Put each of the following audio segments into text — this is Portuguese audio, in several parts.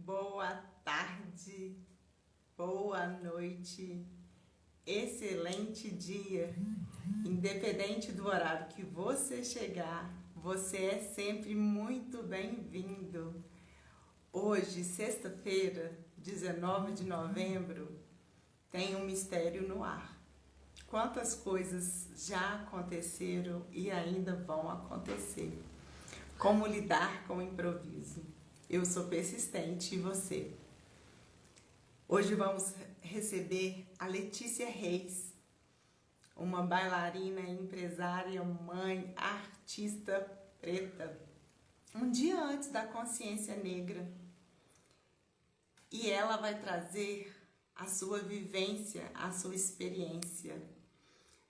Boa tarde, boa noite, excelente dia. Independente do horário que você chegar, você é sempre muito bem-vindo. Hoje, sexta-feira, 19 de novembro, tem um mistério no ar. Quantas coisas já aconteceram e ainda vão acontecer? Como lidar com o improviso? Eu sou persistente e você? Hoje vamos receber a Letícia Reis, uma bailarina, empresária, mãe, artista preta, um dia antes da consciência negra. E ela vai trazer a sua vivência, a sua experiência.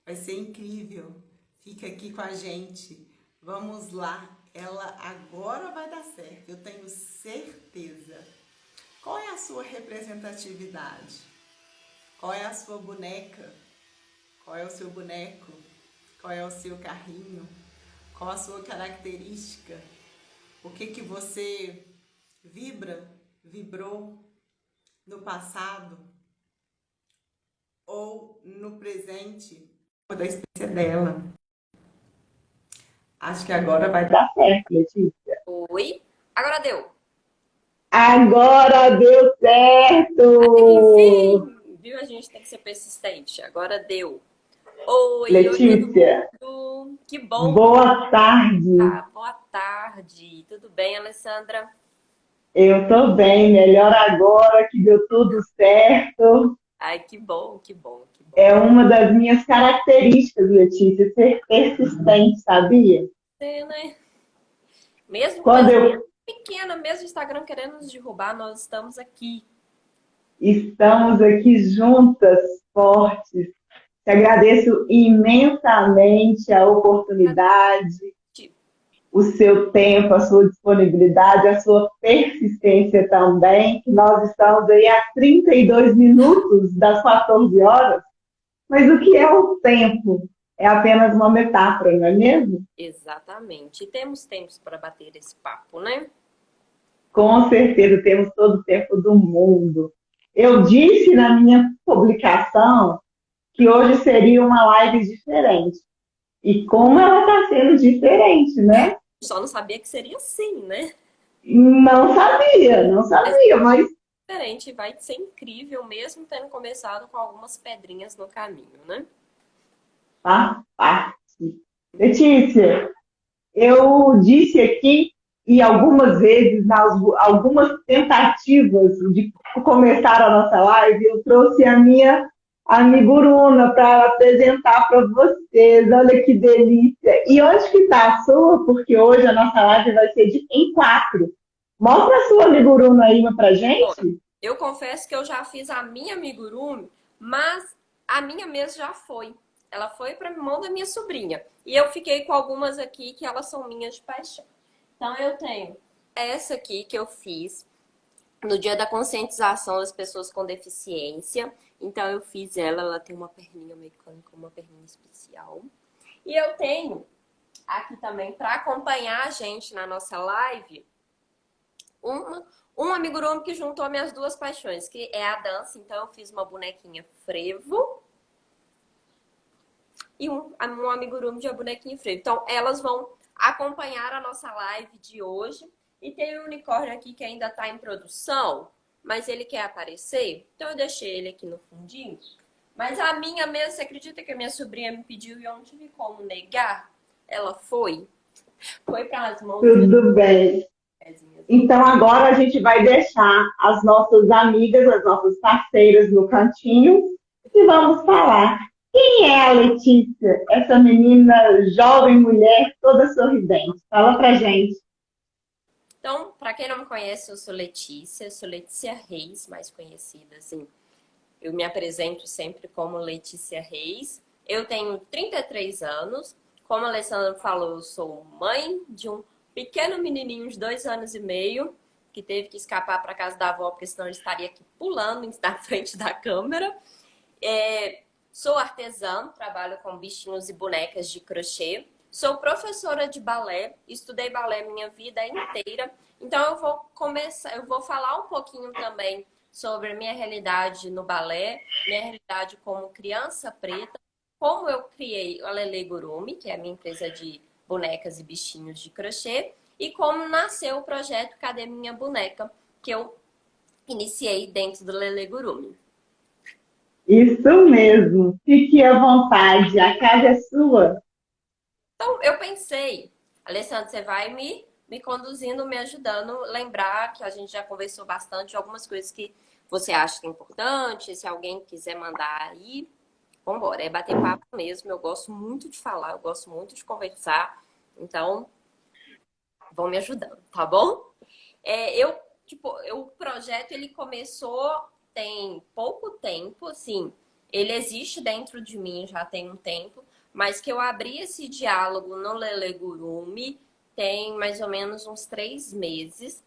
Vai ser incrível. Fica aqui com a gente. Vamos lá. Ela agora vai dar certo, eu tenho certeza. Qual é a sua representatividade? Qual é a sua boneca? Qual é o seu boneco? Qual é o seu carrinho? Qual a sua característica? O que você vibrou no passado ou no presente da experiência dela? Acho que agora vai dar certo, Letícia. Oi, agora deu. Agora deu certo! Enfim, viu? A gente tem que ser persistente. Agora deu. Oi, todo Letícia, mundo. Que bom. boa tarde. Boa tarde. Tudo bem, Alessandra? Eu tô bem, melhor agora que deu tudo certo. Ai, que bom, que bom, que bom. É uma das minhas características, Letícia, ser persistente, sabia? É, né? Mesmo Quando coisa eu pequena, mesmo o Instagram querendo nos derrubar, nós estamos aqui. estamos aqui juntas, fortes, te agradeço imensamente a oportunidade, o seu tempo, a sua disponibilidade, a sua persistência também. Nós estamos aí há 32 minutos das 14 horas, mas o que é o tempo? É apenas uma metáfora, não é mesmo? Exatamente. E temos tempos para bater esse papo, né? Com certeza temos todo o tempo do mundo. Eu disse na minha publicação que hoje seria uma live diferente. E como ela está sendo diferente, né? Só não sabia que seria assim, né? Não sabia, mas Diferente, vai ser incrível mesmo tendo começado com algumas pedrinhas no caminho, né? faz parte. Letícia, eu disse aqui, e algumas vezes, algumas tentativas de começar a nossa live, eu trouxe a minha amiguruna para apresentar para vocês. Olha que delícia! E onde que está a sua? Porque hoje a nossa live vai ser em quatro. Mostra a sua amiguruna aí para Bom, gente. eu confesso que eu já fiz a minha amigurumi, mas a minha mesmo já foi. Ela foi para mão da minha sobrinha. E eu fiquei com algumas aqui que elas são minhas de paixão. Então eu tenho essa aqui que eu fiz no dia da conscientização das pessoas com deficiência. Então eu fiz ela tem uma perninha mecânica, uma perninha especial. E eu tenho aqui também para acompanhar a gente na nossa live uma, um amigurumi que juntou minhas duas paixões, que é a dança. Então eu fiz uma bonequinha frevo e um amigurumi de uma bonequinha frevo. Então elas vão acompanhar a nossa live de hoje. E tem um unicórnio aqui que ainda está em produção, mas ele quer aparecer. Então eu deixei ele aqui no fundinho. Mas a minha mesmo, você acredita que a minha sobrinha me pediu e eu não tive como negar? Ela foi para as mãos das Tudo bem. pezinhas. Então agora a gente vai deixar as nossas amigas, as nossas parceiras no cantinho e vamos falar. Quem é a Letícia, essa menina jovem mulher toda sorridente? Fala pra gente. Então, para quem não me conhece, eu sou Letícia Reis, mais conhecida assim. Eu me apresento sempre como Letícia Reis. Eu tenho 33 anos. Como a Alessandra falou, eu sou mãe de um pequeno menininho de 2 anos e meio que teve que escapar para casa da avó, porque senão ele estaria aqui pulando na frente da câmera. Sou artesã, trabalho com bichinhos e bonecas de crochê. Sou professora de balé, estudei balé minha vida inteira. Então eu vou falar um pouquinho também sobre a minha realidade no balé, minha realidade como criança preta, como eu criei a Lele Gurumi, que é a minha empresa de bonecas e bichinhos de crochê, e como nasceu o projeto Cadê Minha Boneca, que eu iniciei dentro do Lele Gurumi. Isso mesmo. Fique à vontade, a casa é sua. Então, eu pensei, Alessandro, você vai me conduzindo, me ajudando, lembrar que a gente já conversou bastante de algumas coisas que você acha que é importante, se alguém quiser mandar aí, vambora, é bater papo mesmo, eu gosto muito de falar, eu gosto muito de conversar, então, vão me ajudando, tá bom? O projeto, ele começou tem pouco tempo, assim, ele existe dentro de mim já tem um tempo, mas que eu abri esse diálogo no Lele Gurumi tem mais ou menos uns 3 meses.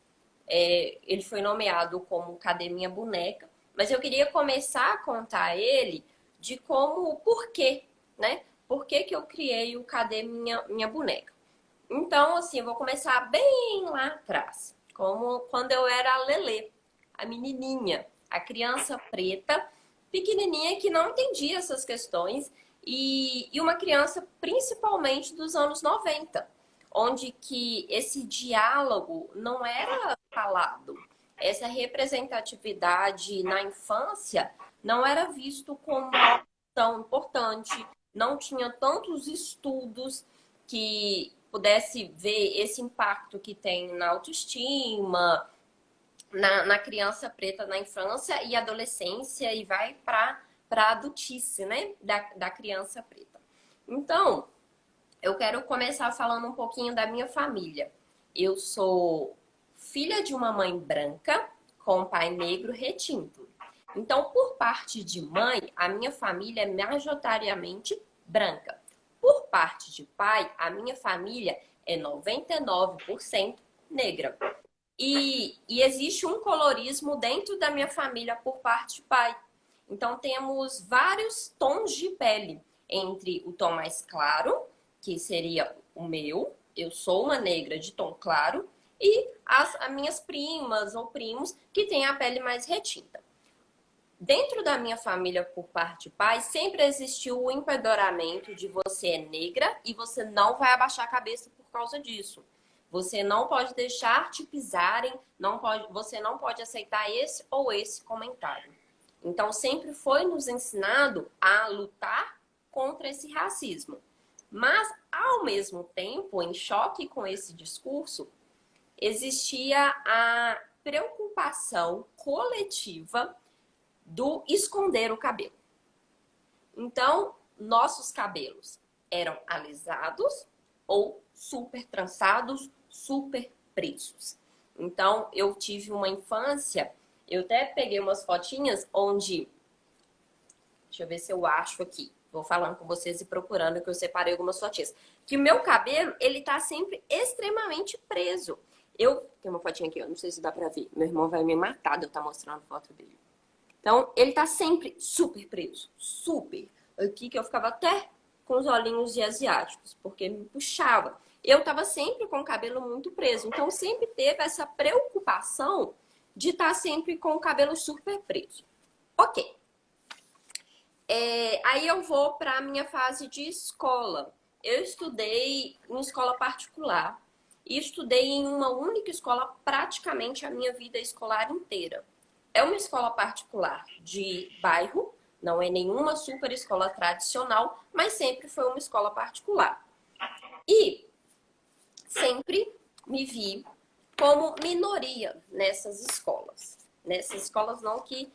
Ele foi nomeado como Cadê Minha Boneca, mas eu queria começar a contar ele de como, o porquê, né? Por que que eu criei o Cadê Minha Boneca? Então, assim, eu vou começar bem lá atrás, como quando eu era a Lelê, a menininha, a criança preta, pequenininha que não entendia essas questões e uma criança principalmente dos anos 90, onde que esse diálogo não era falado, essa representatividade na infância não era visto como tão importante, não tinha tantos estudos que pudesse ver esse impacto que tem na autoestima, na criança preta na infância e adolescência e vai para a adultice, né, da criança preta. Então, eu quero começar falando um pouquinho da minha família. Eu sou filha de uma mãe branca com um pai negro retinto. Então, por parte de mãe, a minha família é majoritariamente branca. Por parte de pai, a minha família é 99% negra. E existe um colorismo dentro da minha família por parte de pai. Então, temos vários tons de pele, entre o tom mais claro, que seria o meu, eu sou uma negra de tom claro, e as minhas primas ou primos que têm a pele mais retinta. Dentro da minha família, por parte de pai, sempre existiu o empoderamento de você é negra e você não vai abaixar a cabeça por causa disso. Você não pode deixar te pisarem, você não pode aceitar esse ou esse comentário. Então, sempre foi nos ensinado a lutar contra esse racismo. Mas, ao mesmo tempo, em choque com esse discurso, existia a preocupação coletiva do esconder o cabelo. Então, nossos cabelos eram alisados ou super trançados, super presos. Então, eu tive uma infância, eu até peguei umas fotinhas onde, deixa eu ver se eu acho aqui, vou falando com vocês e procurando que eu separei algumas fotinhas, que o meu cabelo, ele tá sempre extremamente preso. Tem uma fotinha aqui, eu não sei se dá pra ver, meu irmão vai me matar de eu estar mostrando foto dele. Então, ele tá sempre super preso, super. Aqui que eu ficava até com os olhinhos de asiáticos, porque me puxava. Eu tava sempre com o cabelo muito preso, então sempre teve essa preocupação de estar sempre com o cabelo super preso. Ok. Aí eu vou para a minha fase de escola. Eu estudei em escola particular e estudei em uma única escola praticamente a minha vida escolar inteira. É uma escola particular de bairro, não é nenhuma super escola tradicional, mas sempre foi uma escola particular. E sempre me vi como minoria nessas escolas. Nessas escolas não que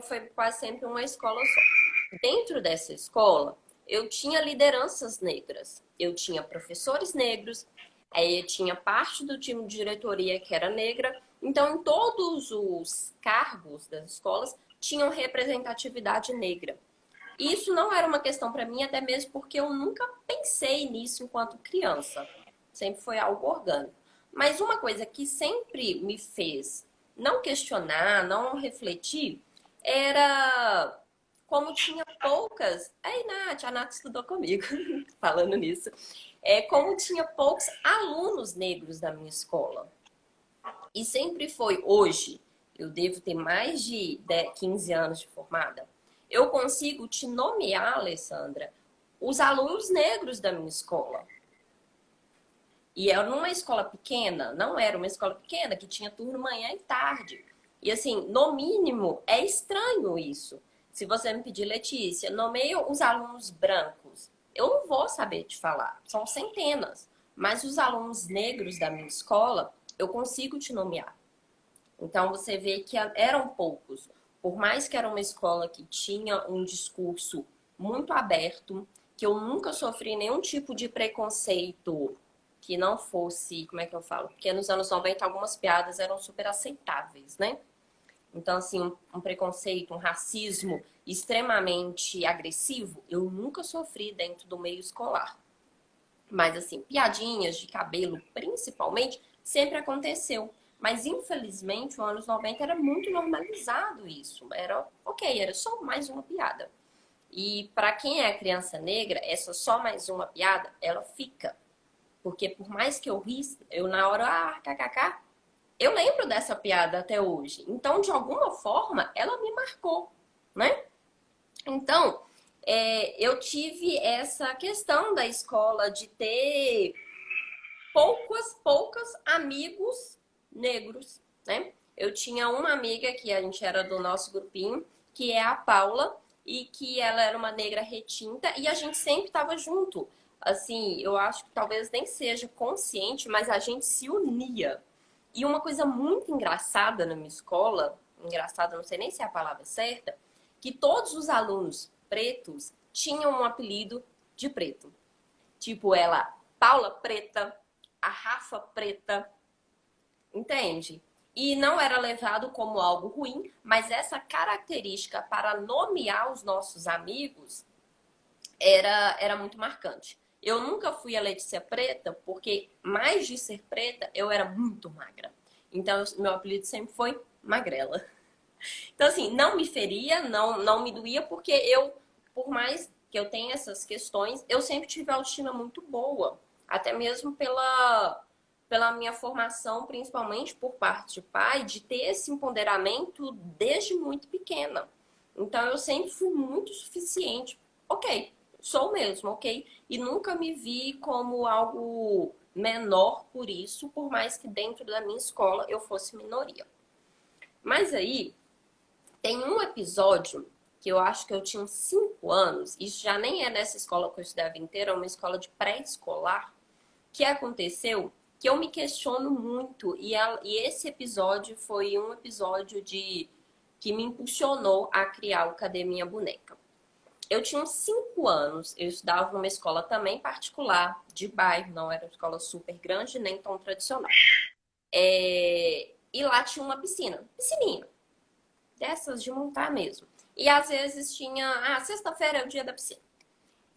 foi quase sempre uma escola só. Dentro dessa escola, eu tinha lideranças negras. Eu tinha professores negros, aí eu tinha parte do time de diretoria que era negra. Então, em todos os cargos das escolas, tinham representatividade negra. E isso não era uma questão para mim, até mesmo porque eu nunca pensei nisso enquanto criança. Sempre foi algo orgânico. Mas uma coisa que sempre me fez não questionar, não refletir, era como tinha poucas. Aí, Nath, a Nath estudou comigo, falando nisso. Como tinha poucos alunos negros da minha escola. E sempre foi. Hoje, eu devo ter mais de 15 anos de formada. Eu consigo te nomear, Alessandra, os alunos negros da minha escola. E era numa escola pequena, não era uma escola pequena, que tinha turno manhã e tarde. E assim, no mínimo, é estranho isso. Se você me pedir, Letícia, nomeia os alunos brancos. Eu não vou saber te falar, são centenas. Mas os alunos negros da minha escola, eu consigo te nomear. Então você vê que eram poucos. Por mais que era uma escola que tinha um discurso muito aberto, que eu nunca sofri nenhum tipo de preconceito que não fosse, como é que eu falo? Porque nos anos 90 algumas piadas eram super aceitáveis, né? Então, assim, um preconceito, um racismo extremamente agressivo, eu nunca sofri dentro do meio escolar. Mas, assim, piadinhas de cabelo, principalmente, sempre aconteceu. Mas, infelizmente, nos anos 90 era muito normalizado isso. Era ok, era só mais uma piada. E para quem é criança negra, essa só mais uma piada, ela fica. Porque por mais que eu ri, eu na hora, kkk, eu lembro dessa piada até hoje. Então, de alguma forma, ela me marcou, né? Então, eu tive essa questão da escola de ter poucos amigos negros, né? Eu tinha uma amiga que a gente era do nosso grupinho, que é a Paula, e que ela era uma negra retinta, e a gente sempre estava junto. Assim, eu acho que talvez nem seja consciente, mas a gente se unia. E uma coisa muito engraçada na minha escola, engraçada, não sei nem se é a palavra certa, que todos os alunos pretos tinham um apelido de preto. Tipo ela, Paula Preta, a Rafa Preta, entende? E não era levado como algo ruim, mas essa característica para nomear os nossos amigos era muito marcante. Eu nunca fui a Letícia Preta, porque mais de ser preta, eu era muito magra. Então, meu apelido sempre foi Magrela. Então, assim, não me feria, não me doía, porque eu, por mais que eu tenha essas questões, eu sempre tive autoestima muito boa. Até mesmo pela minha formação, principalmente por parte de pai, de ter esse empoderamento desde muito pequena. Então, eu sempre fui muito suficiente. Ok, sou mesmo, ok? E nunca me vi como algo menor por isso, por mais que dentro da minha escola eu fosse minoria. Mas aí, tem um episódio que eu acho que eu tinha uns 5 anos, isso já nem é nessa escola que eu estudava inteira, é uma escola de pré-escolar, que aconteceu que eu me questiono muito, e esse episódio foi um episódio que me impulsionou a criar o Cadê Minha Boneca. Eu tinha uns 5 anos, eu estudava numa escola também particular, de bairro, não era uma escola super grande, nem tão tradicional. E lá tinha uma piscininha, dessas de montar mesmo. E às vezes tinha, sexta-feira é o dia da piscina.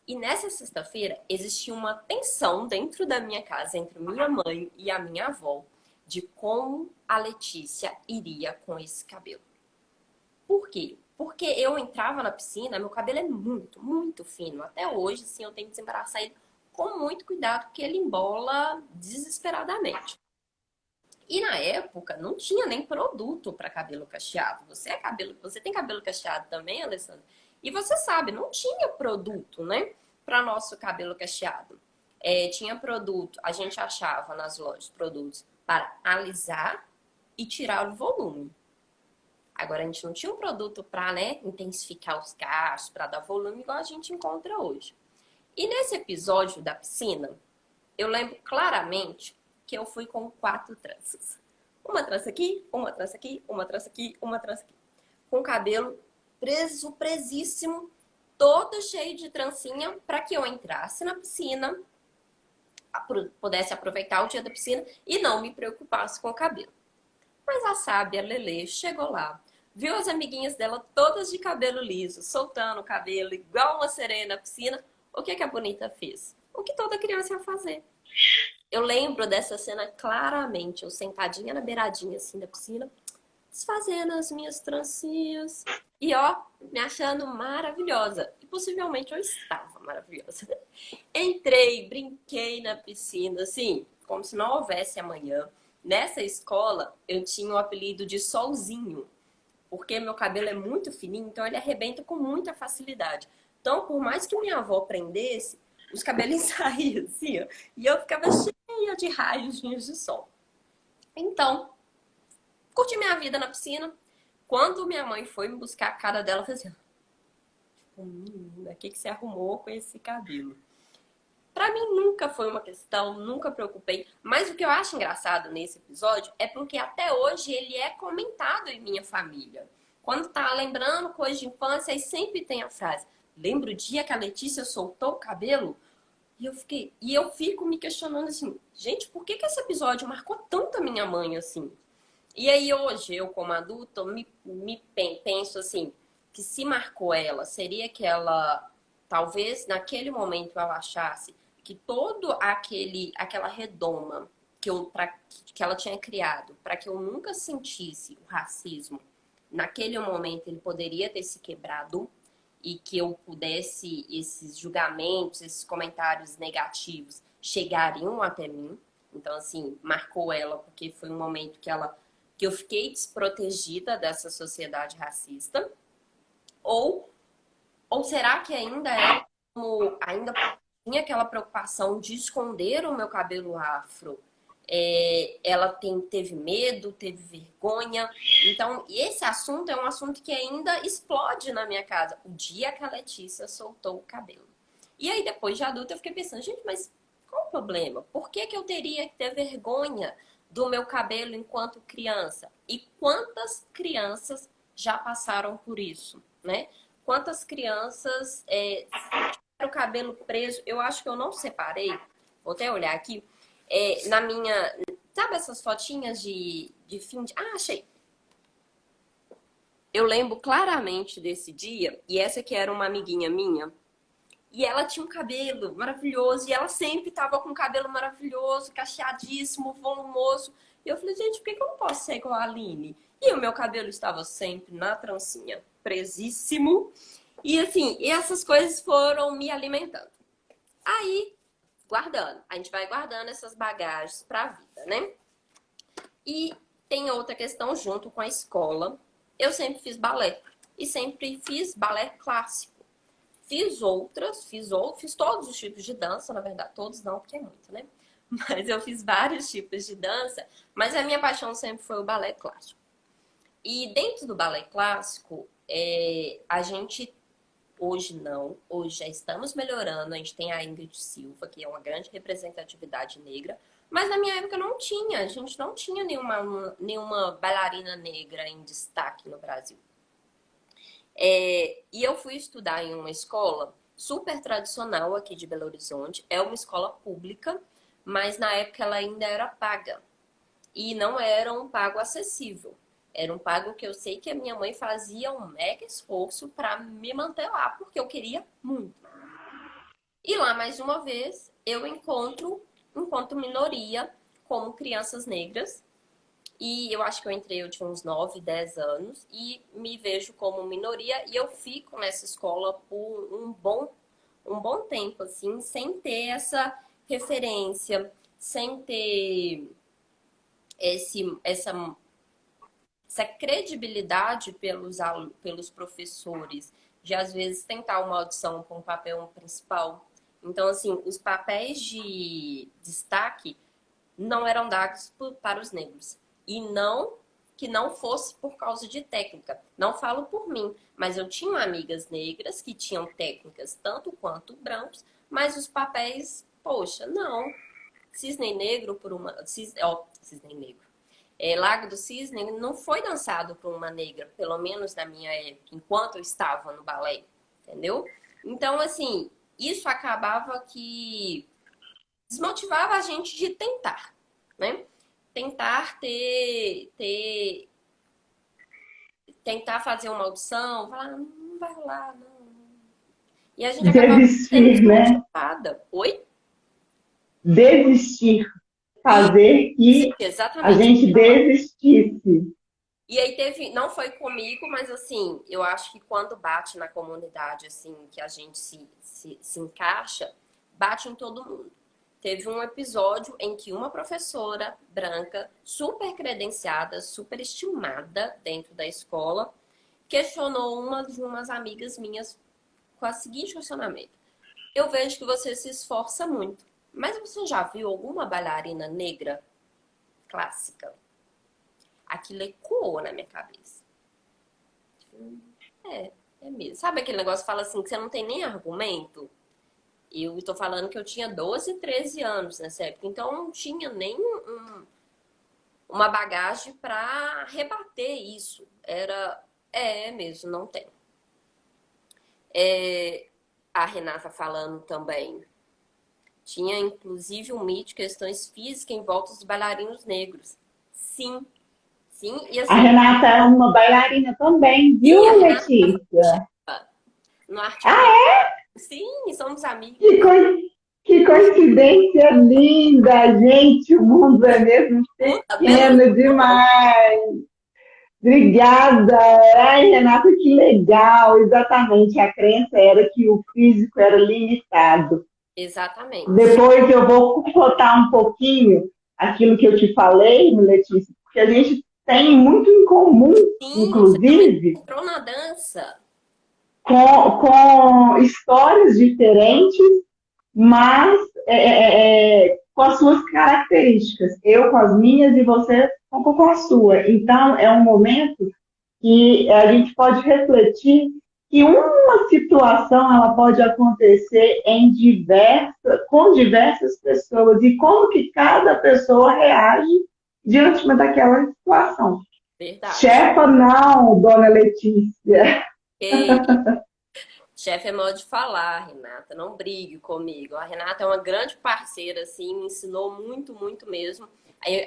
E nessa sexta-feira existia uma tensão dentro da minha casa entre minha mãe e a minha avó de como a Letícia iria com esse cabelo. Por quê? Porque eu entrava na piscina, meu cabelo é muito, muito fino. Até hoje, assim, eu tenho que desembaraçar ele com muito cuidado, porque ele embola desesperadamente. E na época não tinha nem produto para cabelo cacheado. Você tem cabelo cacheado também, Alessandra? E você sabe, não tinha produto, né, para nosso cabelo cacheado. Tinha produto, a gente achava nas lojas produtos para alisar e tirar o volume. Agora a gente não tinha um produto para, né, intensificar os cachos, para dar volume igual a gente encontra hoje. E nesse episódio da piscina, eu lembro claramente que eu fui com 4 tranças. Uma trança aqui, uma trança aqui, uma trança aqui, uma trança aqui. Com o cabelo presíssimo, todo cheio de trancinha, para que eu entrasse na piscina, pudesse aproveitar o dia da piscina e não me preocupasse com o cabelo. Mas a sábia Lelê chegou lá, viu as amiguinhas dela todas de cabelo liso, soltando o cabelo igual uma sereia na piscina. O que a bonita fez? O que toda criança ia fazer. Eu lembro dessa cena claramente, eu sentadinha na beiradinha assim da piscina, desfazendo as minhas trancinhas. E ó, me achando maravilhosa. E possivelmente eu estava maravilhosa. Entrei, brinquei na piscina, assim, como se não houvesse amanhã. Nessa escola, eu tinha o apelido de Solzinho, porque meu cabelo é muito fininho, então ele arrebenta com muita facilidade. Então, por mais que minha avó prendesse, os cabelos saíam assim, ó, e eu ficava cheia de raios de sol. Então, curti minha vida na piscina. Quando minha mãe foi me buscar, a cara dela fez assim, menina, o que você arrumou com esse cabelo? Pra mim nunca foi uma questão, nunca preocupei. Mas o que eu acho engraçado nesse episódio é porque até hoje ele é comentado em minha família. Quando tá lembrando coisas de infância, aí sempre tem a frase: lembra o dia que a Letícia soltou o cabelo? E eu fico me questionando assim, gente, por que esse episódio marcou tanto a minha mãe assim? E aí hoje, eu como adulta, penso assim, que se marcou ela, seria que ela, talvez naquele momento ela achasse que todo aquela redoma que ela tinha criado, para que eu nunca sentisse o racismo, naquele momento ele poderia ter se quebrado e que eu pudesse, esses julgamentos, esses comentários negativos chegariam até mim. Então, assim, marcou ela porque foi um momento que eu fiquei desprotegida dessa sociedade racista? Ou, ou será que ainda ainda tinha aquela preocupação de esconder o meu cabelo afro? Ela teve medo, teve vergonha. Então, esse assunto é um assunto que ainda explode na minha casa. O dia que a Letícia soltou o cabelo. E aí, depois de adulta, eu fiquei pensando, gente, mas qual o problema? Por que eu teria que ter vergonha do meu cabelo enquanto criança? E quantas crianças já passaram por isso, né? Quantas crianças tiveram o cabelo preso? Eu acho que eu não separei, vou até olhar aqui, na minha... Sabe essas fotinhas de fim de... Ah, achei! Eu lembro claramente desse dia, e essa que era uma amiguinha minha, e ela tinha um cabelo maravilhoso, e ela sempre tava com um cabelo maravilhoso, cacheadíssimo, volumoso. E eu falei, gente, por que eu não posso ser igual a Aline? E o meu cabelo estava sempre na trancinha, presíssimo. E assim, essas coisas foram me alimentando. Aí, guardando. A gente vai guardando essas bagagens pra vida, né? E tem outra questão junto com a escola. Eu sempre fiz balé. E sempre fiz balé clássico. Fiz todos os tipos de dança, na verdade, todos não, porque é muito, né? Mas eu fiz vários tipos de dança, mas a minha paixão sempre foi o balé clássico. E dentro do balé clássico, a gente, hoje não, hoje já estamos melhorando, a gente tem a Ingrid Silva, que é uma grande representatividade negra, mas na minha época não tinha, a gente não tinha nenhuma bailarina negra em destaque no Brasil. E eu fui estudar em uma escola super tradicional aqui de Belo Horizonte. É uma escola pública, mas na época ela ainda era paga. E não era um pago acessível. Era um pago que eu sei que a minha mãe fazia um mega esforço para me manter lá, porque eu queria muito. E lá, mais uma vez, eu encontro minoria como crianças negras. E eu acho que eu tinha uns 9, 10 anos e me vejo como minoria e eu fico nessa escola por um bom tempo, assim, sem ter essa referência, sem ter essa credibilidade pelos professores, de às vezes tentar uma audição com um papel principal. Então, assim, os papéis de destaque não eram dados para os negros. E não que não fosse por causa de técnica. Não falo por mim, mas eu tinha amigas negras que tinham técnicas tanto quanto brancos, mas os papéis, poxa, não. Cisne Negro Cisne Negro. Lago do Cisne não foi dançado por uma negra, pelo menos na minha época, enquanto eu estava no balé, entendeu? Então, assim, isso acabava que desmotivava a gente de tentar, né? Tentar fazer uma audição, falar, não vai rolar, não. E a gente acabava sendo Desistir, né? desmotivada. Oi? Desistir. Fazer que a Exatamente. gente desistisse. E aí teve, não foi comigo, mas assim, eu acho que quando bate na comunidade, assim, que a gente se encaixa, bate em todo mundo. Teve um episódio em que uma professora branca, super credenciada, super estimada dentro da escola, questionou uma de umas amigas minhas com o seguinte questionamento. Eu vejo que você se esforça muito, mas você já viu alguma bailarina negra clássica? Aquilo ecoou na minha cabeça. É, é mesmo. Sabe aquele negócio que fala assim, que você não tem nem argumento? Eu tô falando que eu tinha 12, 13 anos nessa época, então eu não tinha nem uma bagagem para rebater isso. Era, é mesmo, não tem. A Renata falando também. Tinha inclusive um mito de questões físicas em volta dos bailarinos negros. Sim, sim, e A assim, Renata é uma bailarina também, sim, a viu, Renata Letícia? no artigo. Ah, Sim, somos amigos. que, que coincidência linda, gente. O mundo é mesmo Puta, Belo pequeno demais. Obrigada. Ai, Renata, que legal. Exatamente. A crença era que o físico era limitado. exatamente. Depois eu vou contar um pouquinho aquilo que eu te falei, Letícia, porque a gente tem muito em comum, Sim, você também inclusive, entrou na dança. com histórias diferentes, mas com as suas características. Eu com as minhas e você com a sua. Então, é um momento que a gente pode refletir que uma situação ela pode acontecer com diversas pessoas e como que cada pessoa reage diante daquela situação. Verdade. Chefa não, dona Letícia. E chefe é modo de falar, Renata. Não brigue comigo. A Renata é uma grande parceira, assim, me ensinou muito, muito mesmo.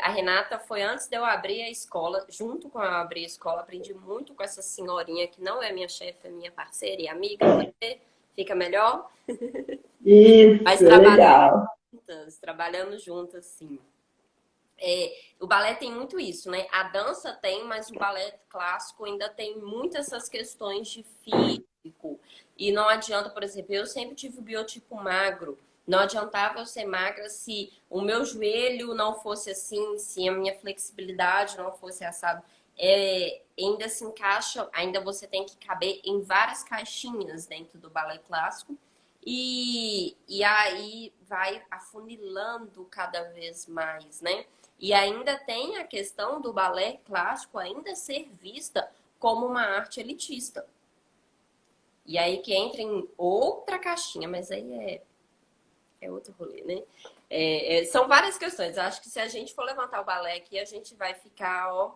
A Renata foi antes de eu abrir a escola. Junto com eu abrir a escola, aprendi muito com essa senhorinha que não é minha chefe, é minha parceira e amiga. Fica melhor? Mas Isso, legal. trabalhamos juntas, sim. O balé tem muito isso, né? A dança tem, mas o balé clássico ainda tem muitas essas questões de físico. E não adianta, por exemplo, eu sempre tive o biotipo magro. Não adiantava eu ser magra se o meu joelho não fosse assim, se a minha flexibilidade não fosse assado. Ainda se encaixa, ainda você tem que caber em várias caixinhas dentro do balé clássico. E aí vai afunilando cada vez mais, né? E ainda tem a questão do balé clássico ainda ser vista como uma arte elitista. E aí que entra em outra caixinha, mas aí é outro rolê, né? São várias questões. Eu acho que se a gente for levantar o balé aqui, a gente vai ficar, ó,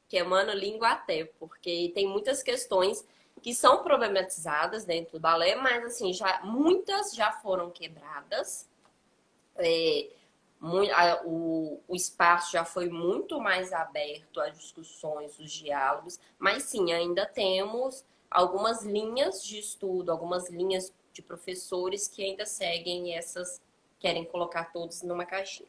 queimando língua até, porque tem muitas questões que são problematizadas dentro do balé, mas assim, muitas já foram quebradas. O espaço já foi muito mais aberto às discussões, os diálogos, mas sim, ainda temos algumas linhas de estudo, algumas linhas de professores que ainda seguem querem colocar todos numa caixinha.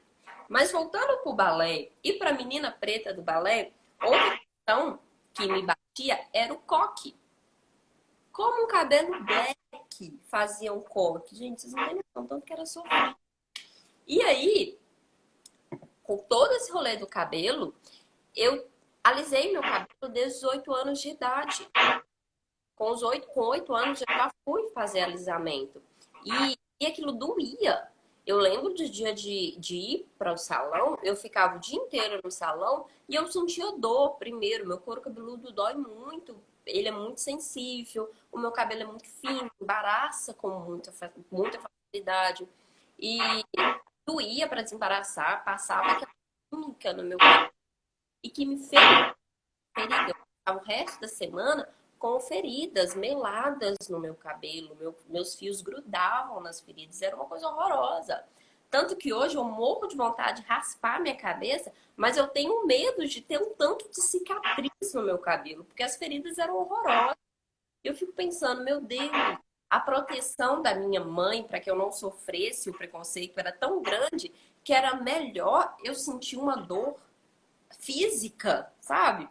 Mas voltando para o balé e para a menina preta do balé, outra questão que me batia era o coque. Como um cabelo black fazia um coque? Gente, vocês não têm noção, tanto que era sofrido. E aí, com todo esse rolê do cabelo, eu alisei meu cabelo desde os 8 anos de idade. Com 8 anos eu já fui fazer alisamento. E aquilo doía. Eu lembro do dia de ir para o salão, eu ficava o dia inteiro no salão e eu sentia dor primeiro. Meu couro cabeludo dói muito, ele é muito sensível, o meu cabelo é muito fino, embaraça com muita facilidade. E doía para desembaraçar, passava aquela química no meu cabelo e que me fez ferida. Eu passava o resto da semana com feridas meladas no meu cabelo, meus fios grudavam nas feridas, era uma coisa horrorosa. Tanto que hoje eu morro de vontade de raspar minha cabeça, mas eu tenho medo de ter um tanto de cicatriz no meu cabelo, porque as feridas eram horrorosas. Eu fico pensando, meu Deus, a proteção da minha mãe para que eu não sofresse o preconceito era tão grande que era melhor eu sentir uma dor física, sabe?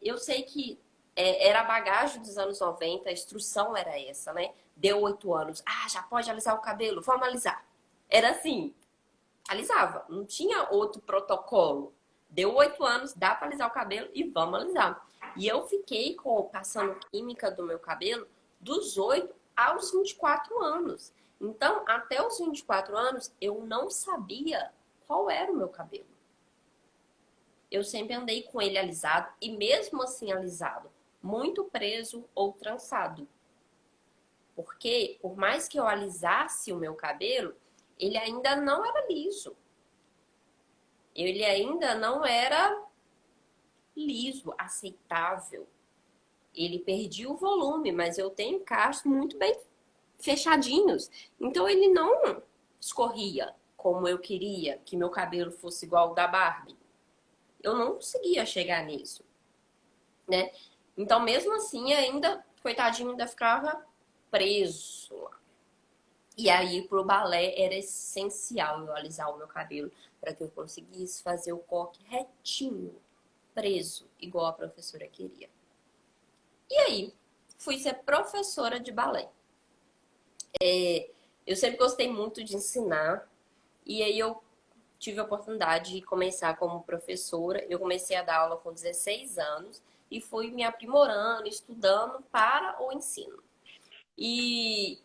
Eu sei que era a bagagem dos anos 90, a instrução era essa, né? Deu 8 anos, já pode alisar o cabelo, vamos alisar. Era assim, alisava, não tinha outro protocolo. Deu 8 anos, dá para alisar o cabelo e vamos alisar. E eu fiquei passando química do meu cabelo dos 8 aos 24 anos. Então, até os 24 anos, eu não sabia qual era o meu cabelo. Eu sempre andei com ele alisado e mesmo assim alisado, muito preso ou trançado. Porque, por mais que eu alisasse o meu cabelo, ele ainda não era liso. Ele ainda não era liso, aceitável. Ele perdia o volume, mas eu tenho cachos muito bem fechadinhos. Então ele não escorria como eu queria que meu cabelo fosse igual ao da Barbie. Eu não conseguia chegar nisso, né? Então mesmo assim ainda, coitadinho, ainda ficava preso lá. E aí pro balé era essencial eu alisar o meu cabelo para que eu conseguisse fazer o coque retinho, preso, igual a professora queria. E aí, fui ser professora de balé. Eu sempre gostei muito de ensinar. E aí eu tive a oportunidade de começar como professora. Eu comecei a dar aula com 16 anos e fui me aprimorando, estudando para o ensino. E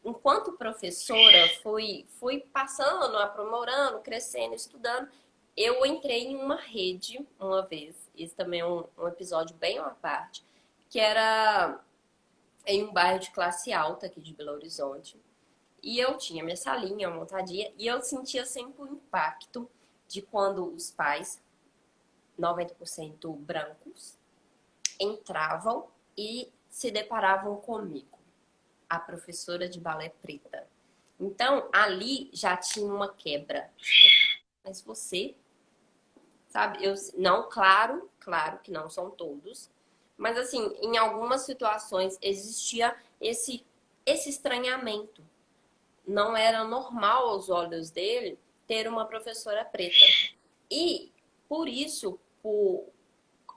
enquanto professora, fui passando, aprimorando, crescendo, estudando. Eu entrei em uma rede uma vez. Esse também é um episódio bem à parte. Que era em um bairro de classe alta aqui de Belo Horizonte. E eu tinha minha salinha montadinha e eu sentia sempre o impacto de quando os pais, 90% brancos, entravam e se deparavam comigo, a professora de balé preta. Então, ali já tinha uma quebra. Mas você, sabe, não, claro que não são todos, mas assim, em algumas situações existia esse estranhamento. Não era normal aos olhos dele ter uma professora preta. E por isso,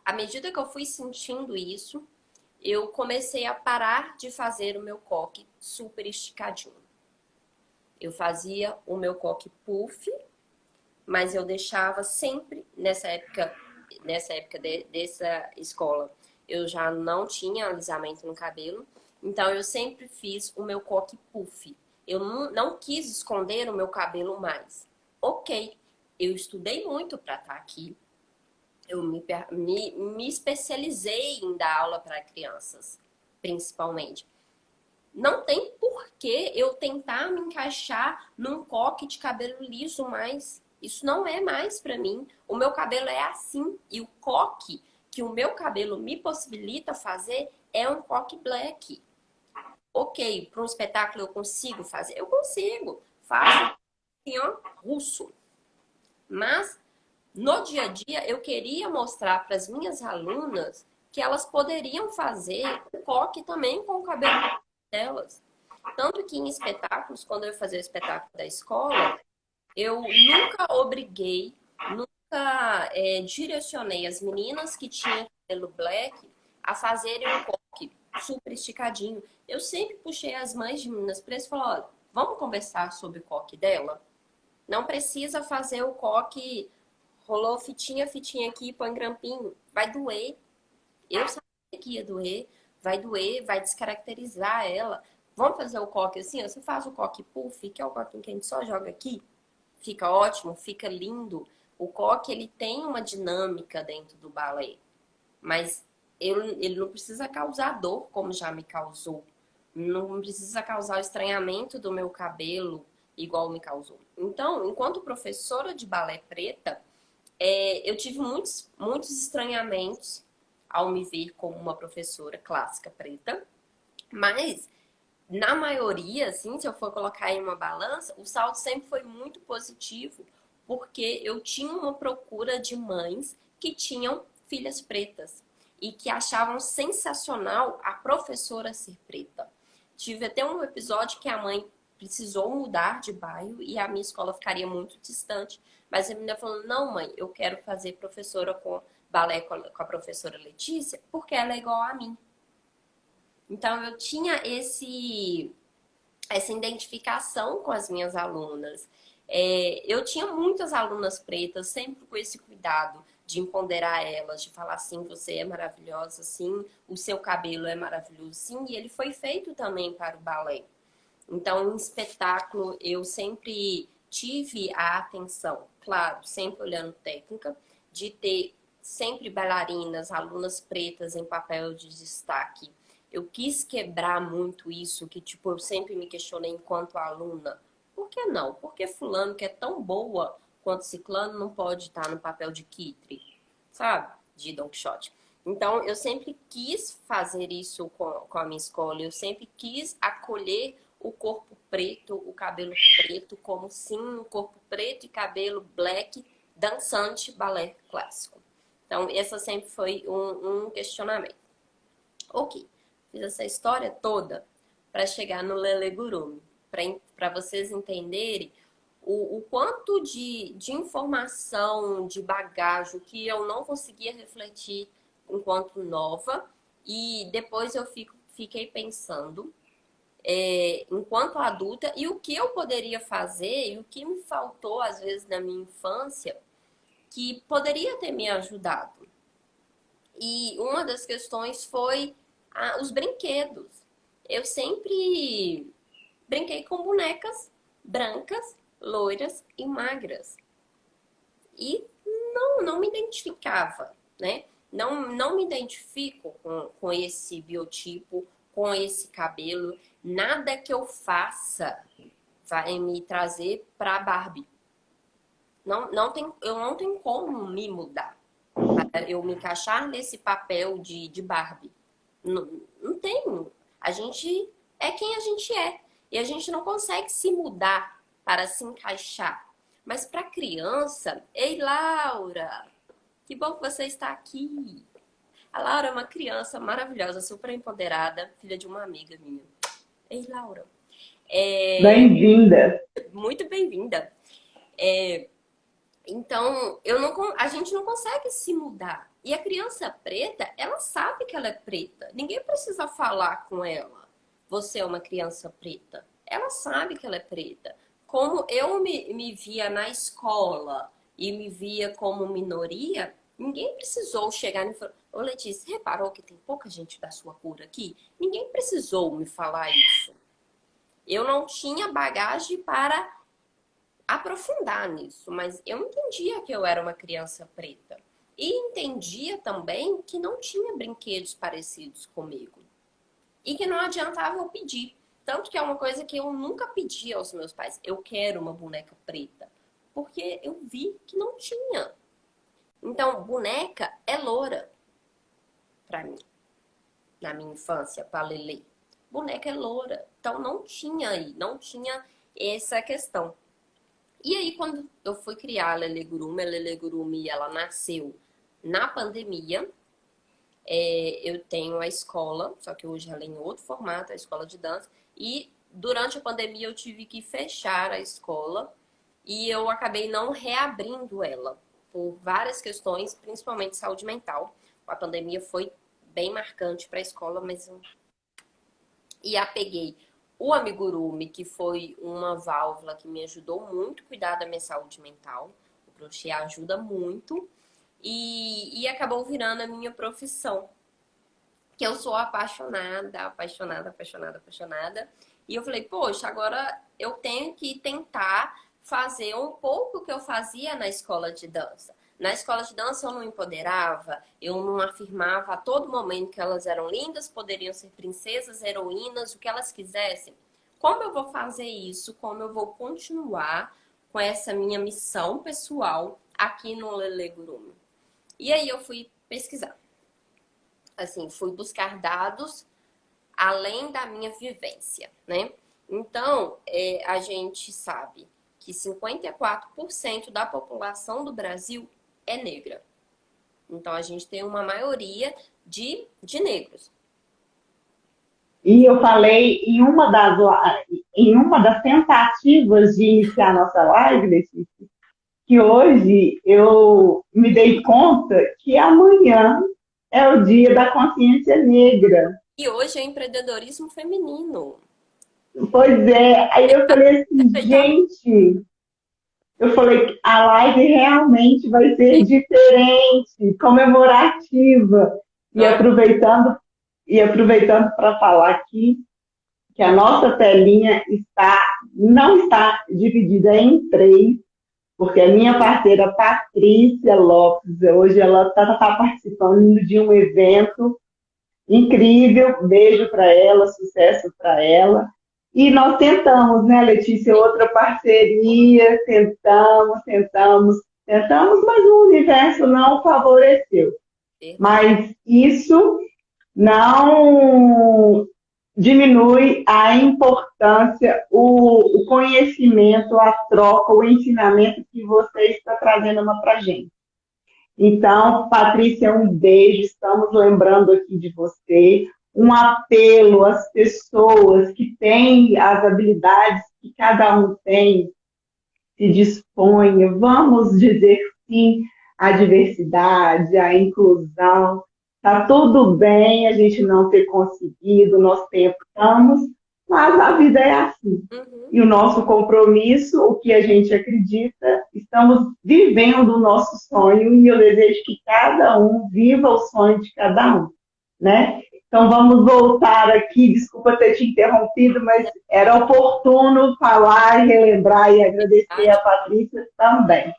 à medida que eu fui sentindo isso, eu comecei a parar de fazer o meu coque super esticadinho. Eu fazia o meu coque puff, mas eu deixava sempre, nessa época dessa escola, eu já não tinha alisamento no cabelo, então eu sempre fiz o meu coque puff. Eu não quis esconder o meu cabelo mais. Ok, eu estudei muito para estar aqui. Eu me especializei em dar aula para crianças, principalmente. Não tem por que eu tentar me encaixar num coque de cabelo liso mais. Isso não é mais para mim. O meu cabelo é assim. E o coque que o meu cabelo me possibilita fazer é um coque black. Ok, para um espetáculo eu consigo fazer? Eu consigo. Faço assim, ó, russo. Mas, no dia a dia, eu queria mostrar para as minhas alunas que elas poderiam fazer o coque também com o cabelo delas. Tanto que em espetáculos, quando eu ia fazer o espetáculo da escola, eu nunca obriguei, nunca direcionei as meninas que tinham cabelo black a fazerem um coque super esticadinho. Eu sempre puxei as mães de meninas pretas e falei, olha, vamos conversar sobre o coque dela? Não precisa fazer o coque, rolou fitinha aqui, põe grampinho. Vai doer. Eu sabia que ia doer. Vai doer, vai descaracterizar ela. Vamos fazer o coque assim? Você faz o coque puff, que é o coque que a gente só joga aqui. Fica ótimo, fica lindo. O coque, ele tem uma dinâmica dentro do balé. Mas ele não precisa causar dor, como já me causou. Não precisa causar o estranhamento do meu cabelo, igual me causou. Então, enquanto professora de balé preta, eu tive muitos estranhamentos ao me ver como uma professora clássica preta. Mas, na maioria, assim, se eu for colocar em uma balança, o saldo sempre foi muito positivo, porque eu tinha uma procura de mães que tinham filhas pretas e que achavam sensacional a professora ser preta. Tive até um episódio que a mãe precisou mudar de bairro e a minha escola ficaria muito distante, Mas a menina falou, não, mãe, eu quero fazer professora com balé com a professora Letícia, porque ela é igual a mim. Então eu tinha essa identificação com as minhas alunas. Eu tinha muitas alunas pretas, sempre com esse cuidado de empoderar elas, de falar assim, você é maravilhosa, sim, o seu cabelo é maravilhoso, sim, e ele foi feito também para o balé. Então, em espetáculo, eu sempre tive a atenção, claro, sempre olhando técnica, de ter sempre bailarinas, alunas pretas em papel de destaque. Eu quis quebrar muito isso, que tipo, eu sempre me questionei enquanto aluna. Por que não? Por que fulano que é tão boa quanto ciclano não pode estar no papel de Kitri, sabe? De Don Quixote. Então, eu sempre quis fazer isso com a minha escola. Eu sempre quis acolher o corpo preto, o cabelo preto, como sim, um corpo preto e cabelo black, dançante, balé clássico. Então, essa sempre foi um questionamento. Ok, fiz essa história toda para chegar no Lele Gurumi, para vocês entenderem o quanto de informação, de bagagem que eu não conseguia refletir enquanto nova, e depois eu fiquei pensando enquanto adulta e o que eu poderia fazer e o que me faltou às vezes na minha infância que poderia ter me ajudado. E uma das questões foi os brinquedos. Eu sempre brinquei com bonecas brancas, loiras e magras. E não me identificava, né? Não me identifico com esse biotipo, com esse cabelo. Nada que eu faça vai me trazer para Barbie. Eu não tenho como me mudar para eu me encaixar nesse papel de Barbie. Não tem. A gente é quem a gente é. E a gente não consegue se mudar para se encaixar. Mas para criança, ei, Laura, que bom que você está aqui. A Laura é uma criança maravilhosa, super empoderada, filha de uma amiga minha. Ei, Laura. Bem-vinda. Muito bem-vinda. Então, a gente não consegue se mudar. E a criança preta, ela sabe que ela é preta. Ninguém precisa falar com ela. Você é uma criança preta. Ela sabe que ela é preta. Como eu me via na escola e me via como minoria, ninguém precisou chegar e falar: ô Letícia, você reparou que tem pouca gente da sua cor aqui? Ninguém precisou me falar isso. Eu não tinha bagagem para aprofundar nisso, mas eu entendia que eu era uma criança preta. E entendia também que não tinha brinquedos parecidos comigo. E que não adiantava eu pedir. Tanto que é uma coisa que eu nunca pedi aos meus pais. Eu quero uma boneca preta. Porque eu vi que não tinha. Então, boneca é loura. Pra mim. Na minha infância, pra Lelê. Boneca é loura. Então, não tinha essa questão. E aí, quando eu fui criar a Lele Gurumi, ela nasceu na pandemia. Eu tenho a escola, só que hoje ela é em outro formato, a escola de dança. E durante a pandemia eu tive que fechar a escola e eu acabei não reabrindo ela por várias questões, principalmente saúde mental. A pandemia foi bem marcante para a escola, mas e apeguei o amigurumi, que foi uma válvula que me ajudou muito a cuidar da minha saúde mental. O crochê ajuda muito. E acabou virando a minha profissão. Que eu sou apaixonada. E eu falei, poxa, agora eu tenho que tentar fazer um pouco o que eu fazia na escola de dança. Na escola de dança eu não empoderava, eu não afirmava a todo momento que elas eram lindas, poderiam ser princesas, heroínas, o que elas quisessem. Como eu vou fazer isso? Como eu vou continuar com essa minha missão pessoal aqui no Lele Gurumi? E aí eu fui pesquisar. Assim, fui buscar dados além da minha vivência, né? Então, a gente sabe que 54% da população do Brasil é negra. Então, a gente tem uma maioria de negros. E eu falei em uma das tentativas de iniciar nossa live, Letícia, que hoje eu me dei conta que amanhã é o dia da consciência negra. E hoje é empreendedorismo feminino. Pois é, aí eu falei assim, Respeitar gente, eu falei, a live realmente vai ser diferente, comemorativa. E a aproveitando, e aproveitando para falar aqui que a nossa telinha não está dividida em três, porque a minha parceira Patrícia Lopes, hoje ela está participando de um evento incrível, beijo para ela, sucesso para ela. E nós tentamos, né, Letícia, outra parceria, tentamos, mas o universo não favoreceu. verdade. Mas isso não diminui a importância, o conhecimento, a troca, o ensinamento que você está trazendo para a gente. Então, Patrícia, um beijo, estamos lembrando aqui de você, um apelo às pessoas que têm as habilidades que cada um tem, se disponha, vamos dizer sim à diversidade, à inclusão. Está tudo bem a gente não ter conseguido, nós tentamos, mas a vida é assim. Uhum. E o nosso compromisso, o que a gente acredita, estamos vivendo o nosso sonho e eu desejo que cada um viva o sonho de cada um, né? Então vamos voltar aqui, desculpa ter te interrompido, mas era oportuno falar e relembrar e agradecer a Verdade. Patrícia também.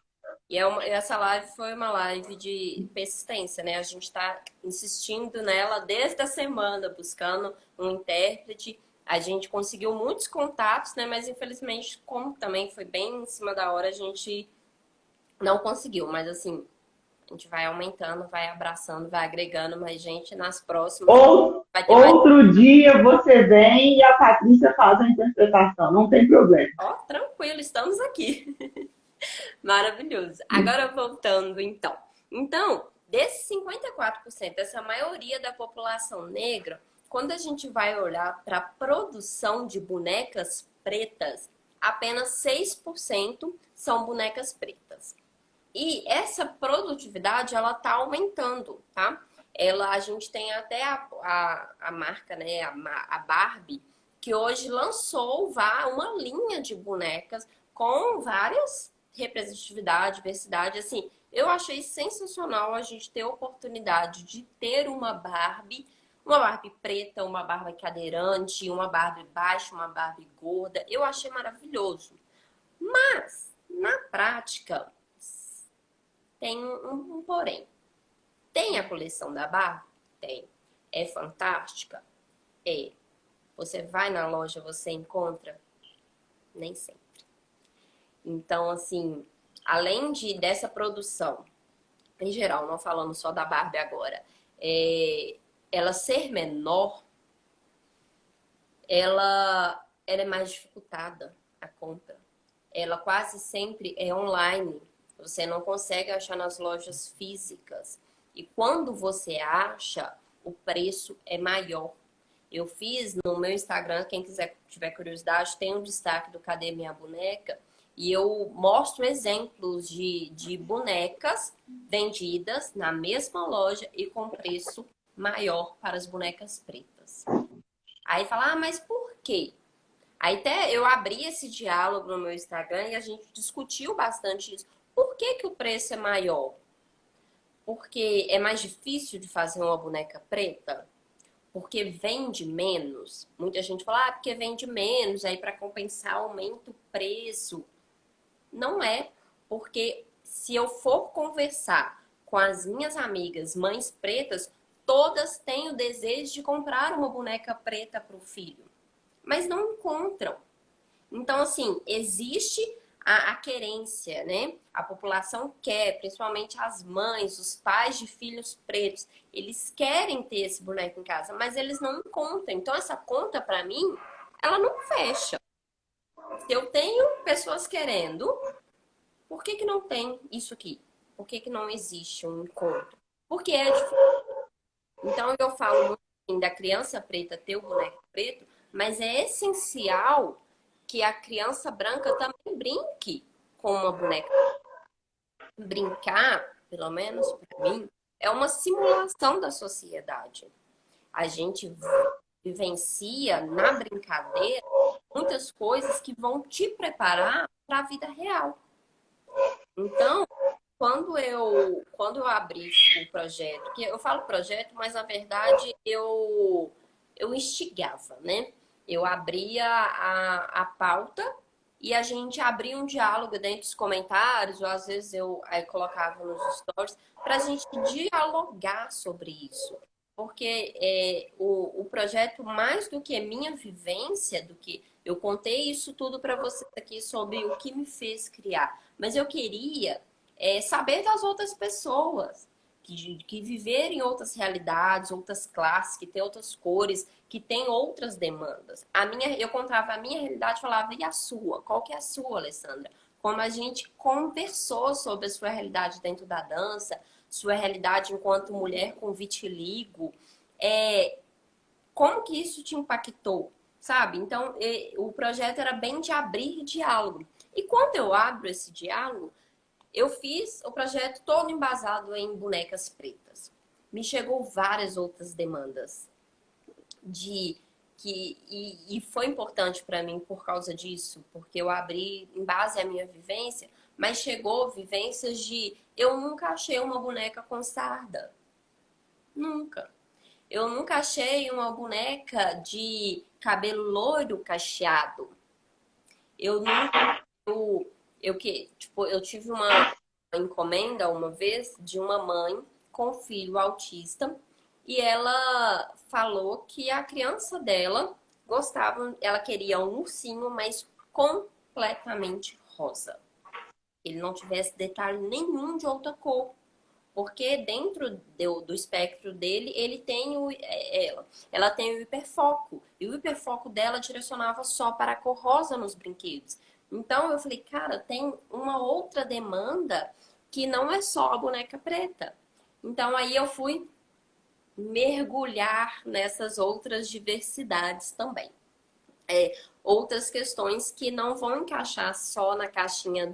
E essa live foi uma live de persistência, né? A gente está insistindo nela desde a semana, buscando um intérprete. A gente conseguiu muitos contatos, né? Mas infelizmente, como também foi bem em cima da hora, a gente não conseguiu. Mas assim, a gente vai aumentando, vai abraçando, vai agregando mais gente. Nas próximas vai ter mais. Outro dia você vem e a Patrícia faz a interpretação, não tem problema. Ó, tranquilo, estamos aqui. Maravilhoso. Agora voltando, então. Então, desses 54%, essa maioria da população negra, quando a gente vai olhar para a produção de bonecas pretas, apenas 6% são bonecas pretas. E essa produtividade, ela tá aumentando, tá? A gente tem até a marca, né, a Barbie, que hoje lançou uma linha de bonecas com várias representatividade, diversidade, assim, eu achei sensacional a gente ter a oportunidade de ter uma Barbie preta, uma Barbie cadeirante, uma Barbie baixa, uma Barbie gorda, eu achei maravilhoso. Mas, na prática, tem um porém. Tem a coleção da Barbie? Tem. É fantástica? É. Você vai na loja, você encontra? Nem sempre. Então, assim, além dessa produção, em geral, não falando só da Barbie agora, ela ser menor, ela é mais dificultada a compra. Ela quase sempre é online. Você não consegue achar nas lojas físicas. E quando você acha, o preço é maior. Eu fiz no meu Instagram, quem tiver curiosidade, tem um destaque do Cadê Minha Boneca? E eu mostro exemplos de bonecas vendidas na mesma loja e com preço maior para as bonecas pretas. Aí fala, mas por quê? Aí até eu abri esse diálogo no meu Instagram e a gente discutiu bastante isso. Por que que o preço é maior? Porque é mais difícil de fazer uma boneca preta? Porque vende menos? Muita gente fala, porque vende menos, aí para compensar aumenta o preço. Não é, porque se eu for conversar com as minhas amigas mães pretas, todas têm o desejo de comprar uma boneca preta para o filho, mas não encontram. Então, assim, existe a querência, né? A população quer, principalmente as mães, os pais de filhos pretos, eles querem ter esse boneco em casa, mas eles não encontram. Então, essa conta, para mim, ela não fecha. Se eu tenho pessoas querendo, por que que não tem isso aqui? Por que que não existe um encontro? Porque é difícil. Então eu falo muito assim, da criança preta ter o boneco preto, mas é essencial que a criança branca também brinque com uma boneca. brincar, pelo menos para mim, é uma simulação da sociedade. A gente vivencia na brincadeira muitas coisas que vão te preparar para a vida real. Então, quando eu abri o projeto, que eu falo projeto, mas na verdade eu instigava, né? Eu abria a pauta e a gente abria um diálogo dentro dos comentários, ou às vezes eu aí colocava nos stories, para a gente dialogar sobre isso. Porque o projeto, mais do que minha vivência, do que eu contei isso tudo para você aqui sobre o que me fez criar, mas eu queria saber das outras pessoas que viverem outras realidades, outras classes, que têm outras cores, que têm outras demandas. Eu contava a minha realidade e falava, e a sua? Qual que é a sua, Alessandra? Como a gente conversou sobre a sua realidade dentro da dança, sua realidade enquanto mulher com vitiligo, como que isso te impactou, sabe? Então, o projeto era bem de abrir diálogo. E quando eu abro esse diálogo, eu fiz o projeto todo embasado em bonecas pretas. Me chegou várias outras demandas e foi importante para mim por causa disso, porque eu abri em base à minha vivência, mas chegou vivências de eu nunca achei uma boneca com sarda. Nunca. Eu nunca achei uma boneca de cabelo loiro cacheado. Eu nunca. Eu tive uma encomenda uma vez de uma mãe com filho autista e ela falou que a criança dela gostava, ela queria um ursinho, mas completamente rosa. Ele não tivesse detalhe nenhum de outra cor. Porque dentro do espectro dele, ele tem ela tem o hiperfoco. E o hiperfoco dela direcionava só para a cor rosa nos brinquedos. Então eu falei, cara, tem uma outra demanda que não é só a boneca preta. Então aí eu fui mergulhar nessas outras diversidades também. Outras questões que não vão encaixar só na caixinha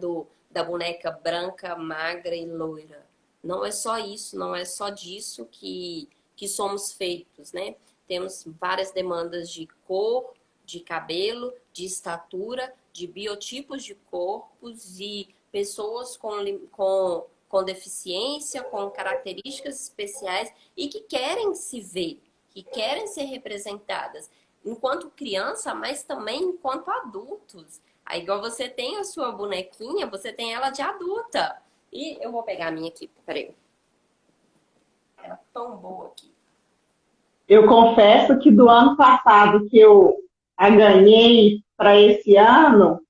da boneca branca, magra e loira. Não é só isso, não é só disso que somos feitos, né? Temos várias demandas de cor, de cabelo, de estatura, de biotipos de corpos e pessoas com deficiência, com características especiais e que querem se ver, que querem ser representadas enquanto criança, mas também enquanto adultos. Aí, igual você tem a sua bonequinha, você tem ela de adulta. E eu vou pegar a minha aqui, peraí. Ela é tão boa aqui. Eu confesso que do ano passado que eu a ganhei para esse ano,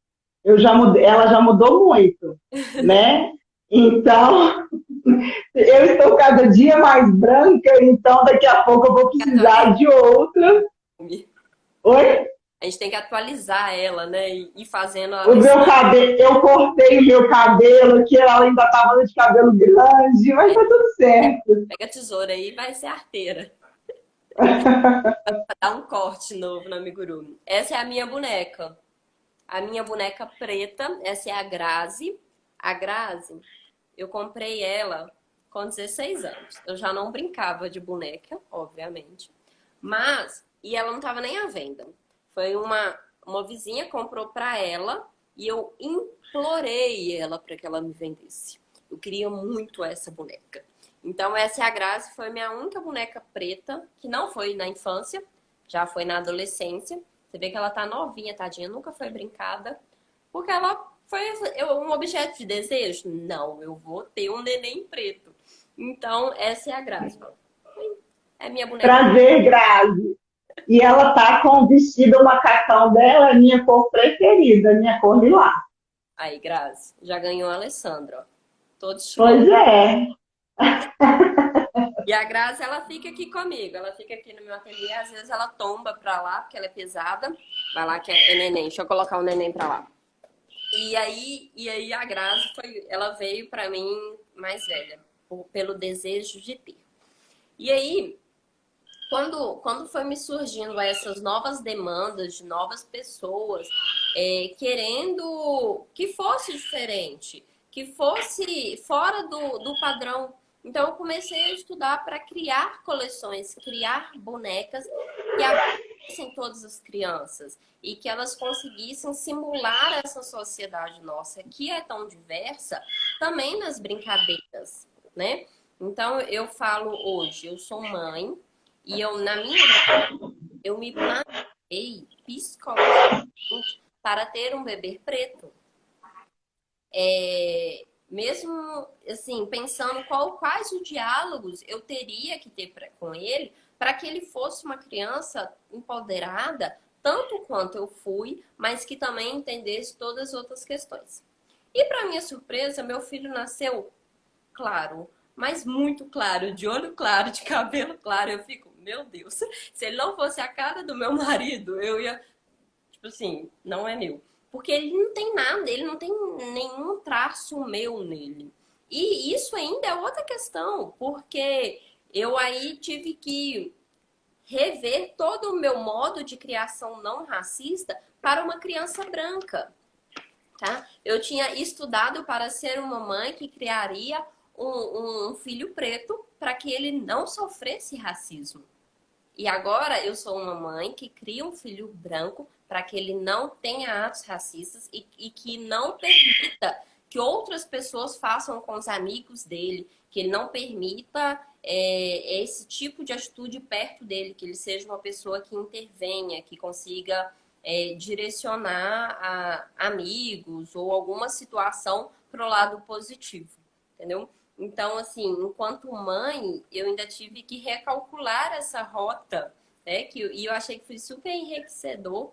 ela já mudou muito, né? Então, eu estou cada dia mais branca, então daqui a pouco eu vou precisar de outra. Oi? A gente tem que atualizar ela, né? E ir fazendo a O meu cabelo, eu cortei o meu cabelo, que ela ainda estava de cabelo grande, mas tá tudo certo. Pega a tesoura aí e vai ser arteira. Dar um corte novo no amigurumi. Essa é a minha boneca. A minha boneca preta, essa é a Grazi. A Grazi, eu comprei ela com 16 anos. Eu já não brincava de boneca, obviamente. E ela não estava nem à venda. Foi uma vizinha comprou para ela e eu implorei ela para que ela me vendesse. Eu queria muito essa boneca. Então essa é a Grazi, foi minha única boneca preta, que não foi na infância, já foi na adolescência. Você vê que ela tá novinha, tadinha, nunca foi brincada. Porque ela foi um objeto de desejo? Não, eu vou ter um neném preto. Então essa é a Grazi. É minha boneca. Prazer, Grazi. E ela tá com o vestido macacão dela, minha cor preferida, minha cor lilás. Aí, Grazi, já ganhou a Alessandra, ó. Todos Pois é. E a Grazi, ela fica aqui comigo. Ela fica aqui no meu ateliê. Às vezes ela tomba pra lá, porque ela é pesada. Vai lá que é neném. Deixa eu colocar o neném pra lá. E aí a Grazi, ela veio pra mim mais velha, pelo desejo de ter. E aí, quando foi me surgindo essas novas demandas de novas pessoas querendo que fosse diferente, que fosse fora do padrão. Então, eu comecei a estudar para criar coleções, criar bonecas que abrissem todas as crianças e que elas conseguissem simular essa sociedade nossa, que é tão diversa, também nas brincadeiras, né? Então, eu falo hoje, eu sou mãe e eu me planejei psicologicamente para ter um bebê preto. Mesmo assim, pensando quais os diálogos eu teria que ter com ele para que ele fosse uma criança empoderada, tanto quanto eu fui, mas que também entendesse todas as outras questões. E para minha surpresa, meu filho nasceu claro, mas muito claro, de olho claro, de cabelo claro. Eu fico, meu Deus, se ele não fosse a cara do meu marido, eu ia, tipo assim, não é meu. Porque ele não tem nada, ele não tem nenhum traço meu nele. E isso ainda é outra questão, porque eu aí tive que rever todo o meu modo de criação não racista para uma criança branca, tá? Eu tinha estudado para ser uma mãe que criaria um filho preto para que ele não sofresse racismo. E agora eu sou uma mãe que cria um filho branco para que ele não tenha atos racistas e que não permita que outras pessoas façam com os amigos dele, que ele não permita esse tipo de atitude perto dele, que ele seja uma pessoa que intervenha, que consiga direcionar amigos ou alguma situação para o lado positivo, entendeu? Então, assim, enquanto mãe, eu ainda tive que recalcular essa rota, né? E eu achei que foi super enriquecedor,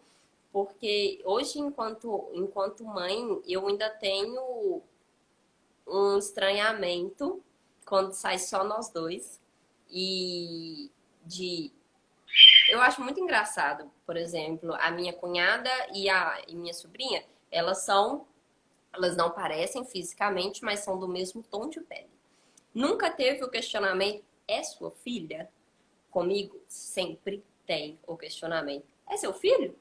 porque hoje, enquanto mãe, eu ainda tenho um estranhamento quando sai só nós dois. Eu acho muito engraçado, por exemplo, a minha cunhada e minha sobrinha, elas não parecem fisicamente, mas são do mesmo tom de pele. Nunca teve o questionamento, é sua filha? Comigo sempre tem o questionamento, é seu filho?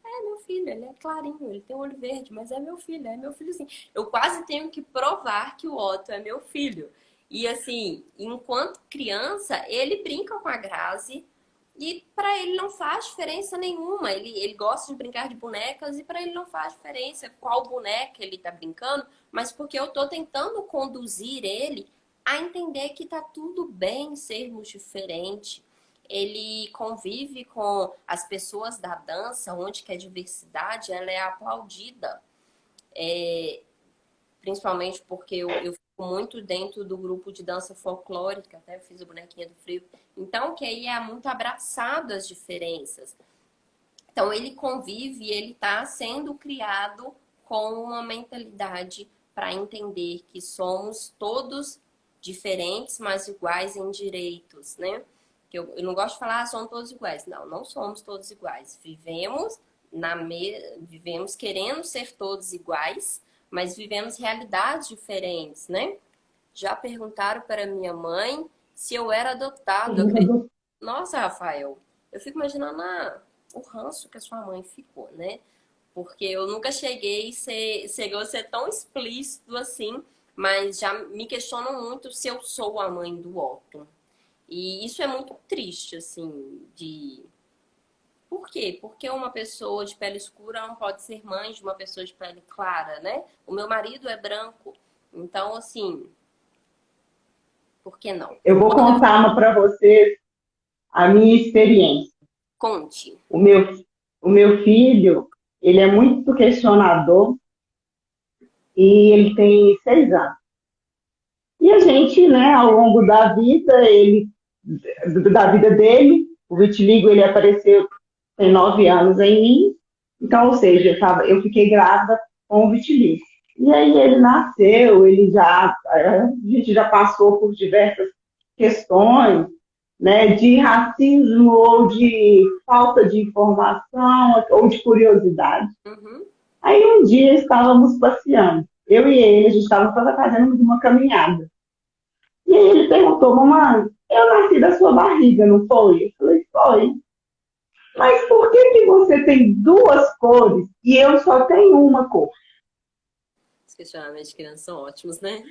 É meu filho, ele é clarinho, ele tem um olho verde, mas é meu filho sim. Eu quase tenho que provar que o Otto é meu filho. E assim, enquanto criança, ele brinca com a Grazi e para ele não faz diferença nenhuma. Ele gosta de brincar de bonecas e para ele não faz diferença qual boneca ele tá brincando, mas porque eu tô tentando conduzir ele a entender que tá tudo bem sermos diferentes. Ele convive com as pessoas da dança, onde que a diversidade ela é aplaudida. Principalmente porque eu fico muito dentro do grupo de dança folclórica, até eu fiz a bonequinha do frio. Então, que aí é muito abraçado as diferenças. Então, ele convive e ele está sendo criado com uma mentalidade para entender que somos todos diferentes, mas iguais em direitos, né? Eu não gosto de falar, somos todos iguais. Não, não somos todos iguais. Vivemos querendo ser todos iguais, mas vivemos realidades diferentes, né? Já perguntaram para minha mãe se eu era adotado. Nossa, Rafael, eu fico imaginando o ranço que a sua mãe ficou, né? Porque eu nunca cheguei a ser tão explícito assim, mas já me questionam muito se eu sou a mãe do Otto. E isso é muito triste, assim, Por quê? Porque uma pessoa de pele escura não pode ser mãe de uma pessoa de pele clara, né? O meu marido é branco. Então, assim, por que não? Eu vou contar uma para vocês, a minha experiência. Conte. O meu filho, ele é muito questionador e ele tem 6 anos. E a gente, né, ao longo da vida dele, o vitiligo, ele apareceu, tem 9 anos em mim, então, ou seja, eu fiquei grávida com o vitiligo. E aí ele nasceu, a gente já passou por diversas questões, né, de racismo ou de falta de informação ou de curiosidade. Uhum. Aí um dia estávamos passeando, eu e ele, a gente estava fazendo uma caminhada. E aí ele perguntou, mamãe, eu nasci da sua barriga, não foi? Eu falei, foi. Mas por que você tem 2 cores e eu só tenho uma cor? questionamentos de criança são ótimos, né?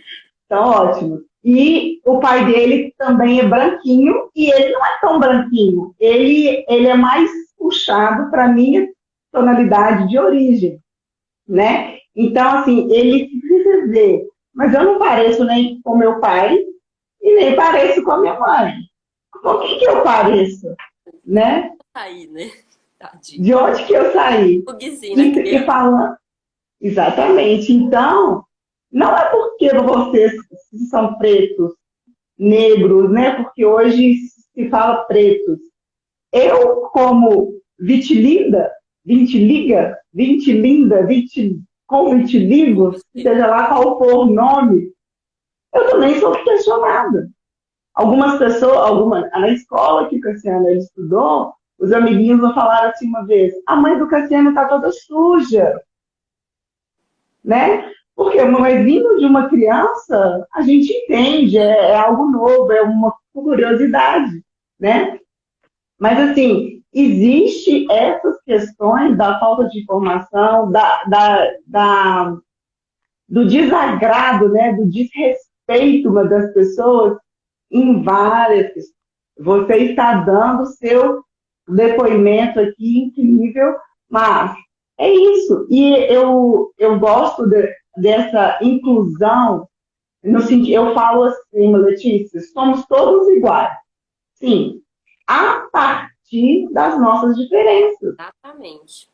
São ótimos. E o pai dele também é branquinho, e ele não é tão branquinho. Ele é mais puxado para a minha tonalidade de origem, né? Então, assim, ele precisa dizer, mas eu não pareço nem com meu pai e nem pareço com a minha mãe. Com quem que eu pareço, né? Aí, né? Tadinho. De onde que eu saí? Bugzinho na E criança. falando, exatamente. Então, não é porque vocês são pretos, negros, né? Porque hoje se fala pretos. Eu, como com vitiligo, seja lá qual for o nome, eu também sou questionada. Algumas pessoas, na escola que o Cassiano ele estudou, os amiguinhos me falaram assim uma vez, a mãe do Cassiano está toda suja, né? Porque mas vindo de uma criança, a gente entende, é algo novo, é uma curiosidade, né? Mas, assim, existe essas questões da falta de informação, do desagrado, né, do desrespeito das pessoas em várias questões. Você está dando seu depoimento aqui incrível, mas é isso. E eu gosto dessa inclusão, no sentido, eu falo assim, Letícia, somos todos iguais. Sim, a partir das nossas diferenças, Exatamente.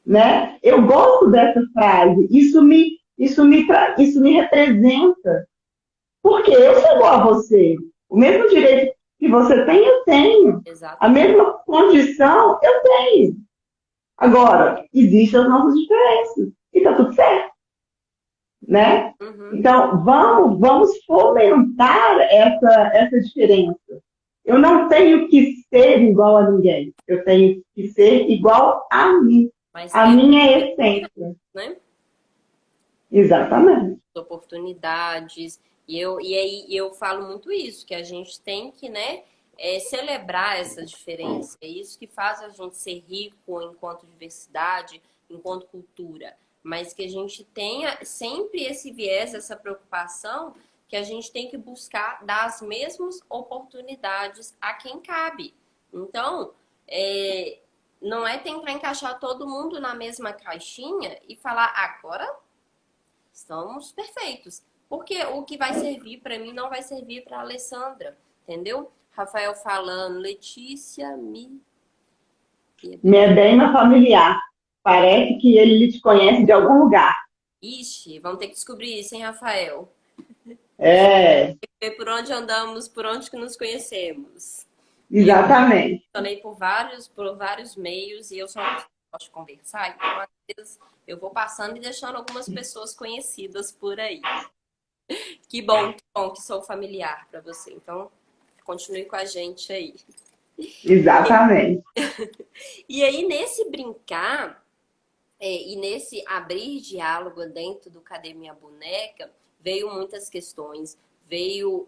né? Eu gosto dessa frase, isso me representa, porque eu sou igual a você. O mesmo direito que você tem, eu tenho. A Exatamente. mesma condição, eu tenho. Agora, existem as nossas diferenças. E tá tudo certo, né? Uhum. Então, vamos fomentar essa diferença. Eu não tenho que ser igual a ninguém. Eu tenho que ser igual a mim, Mas a ter minha essência. né? Exatamente. Oportunidades. E aí eu falo muito isso, que a gente tem que, né, celebrar essa diferença. É isso que faz a gente ser rico enquanto diversidade, enquanto cultura. Mas que a gente tenha sempre esse viés, essa preocupação, que a gente tem que buscar dar as mesmas oportunidades a quem cabe. Então, não é tentar encaixar todo mundo na mesma caixinha e falar, agora somos perfeitos. Porque o que vai servir para mim não vai servir para Alessandra, entendeu? Rafael falando, Letícia me. Me é bem familiar. Parece que ele te conhece de algum lugar. Ixi, vamos ter que descobrir isso, hein, Rafael? É, Ver por onde andamos, por onde que nos conhecemos. E eu exatamente. falei por vários meios e eu só gosto de conversar, então às vezes eu vou passando e deixando algumas pessoas conhecidas por aí. Que bom que sou familiar para você. Então, continue com a gente aí. Exatamente. E aí, nesse brincar e nesse abrir diálogo dentro do Cadê Minha Boneca, veio muitas questões.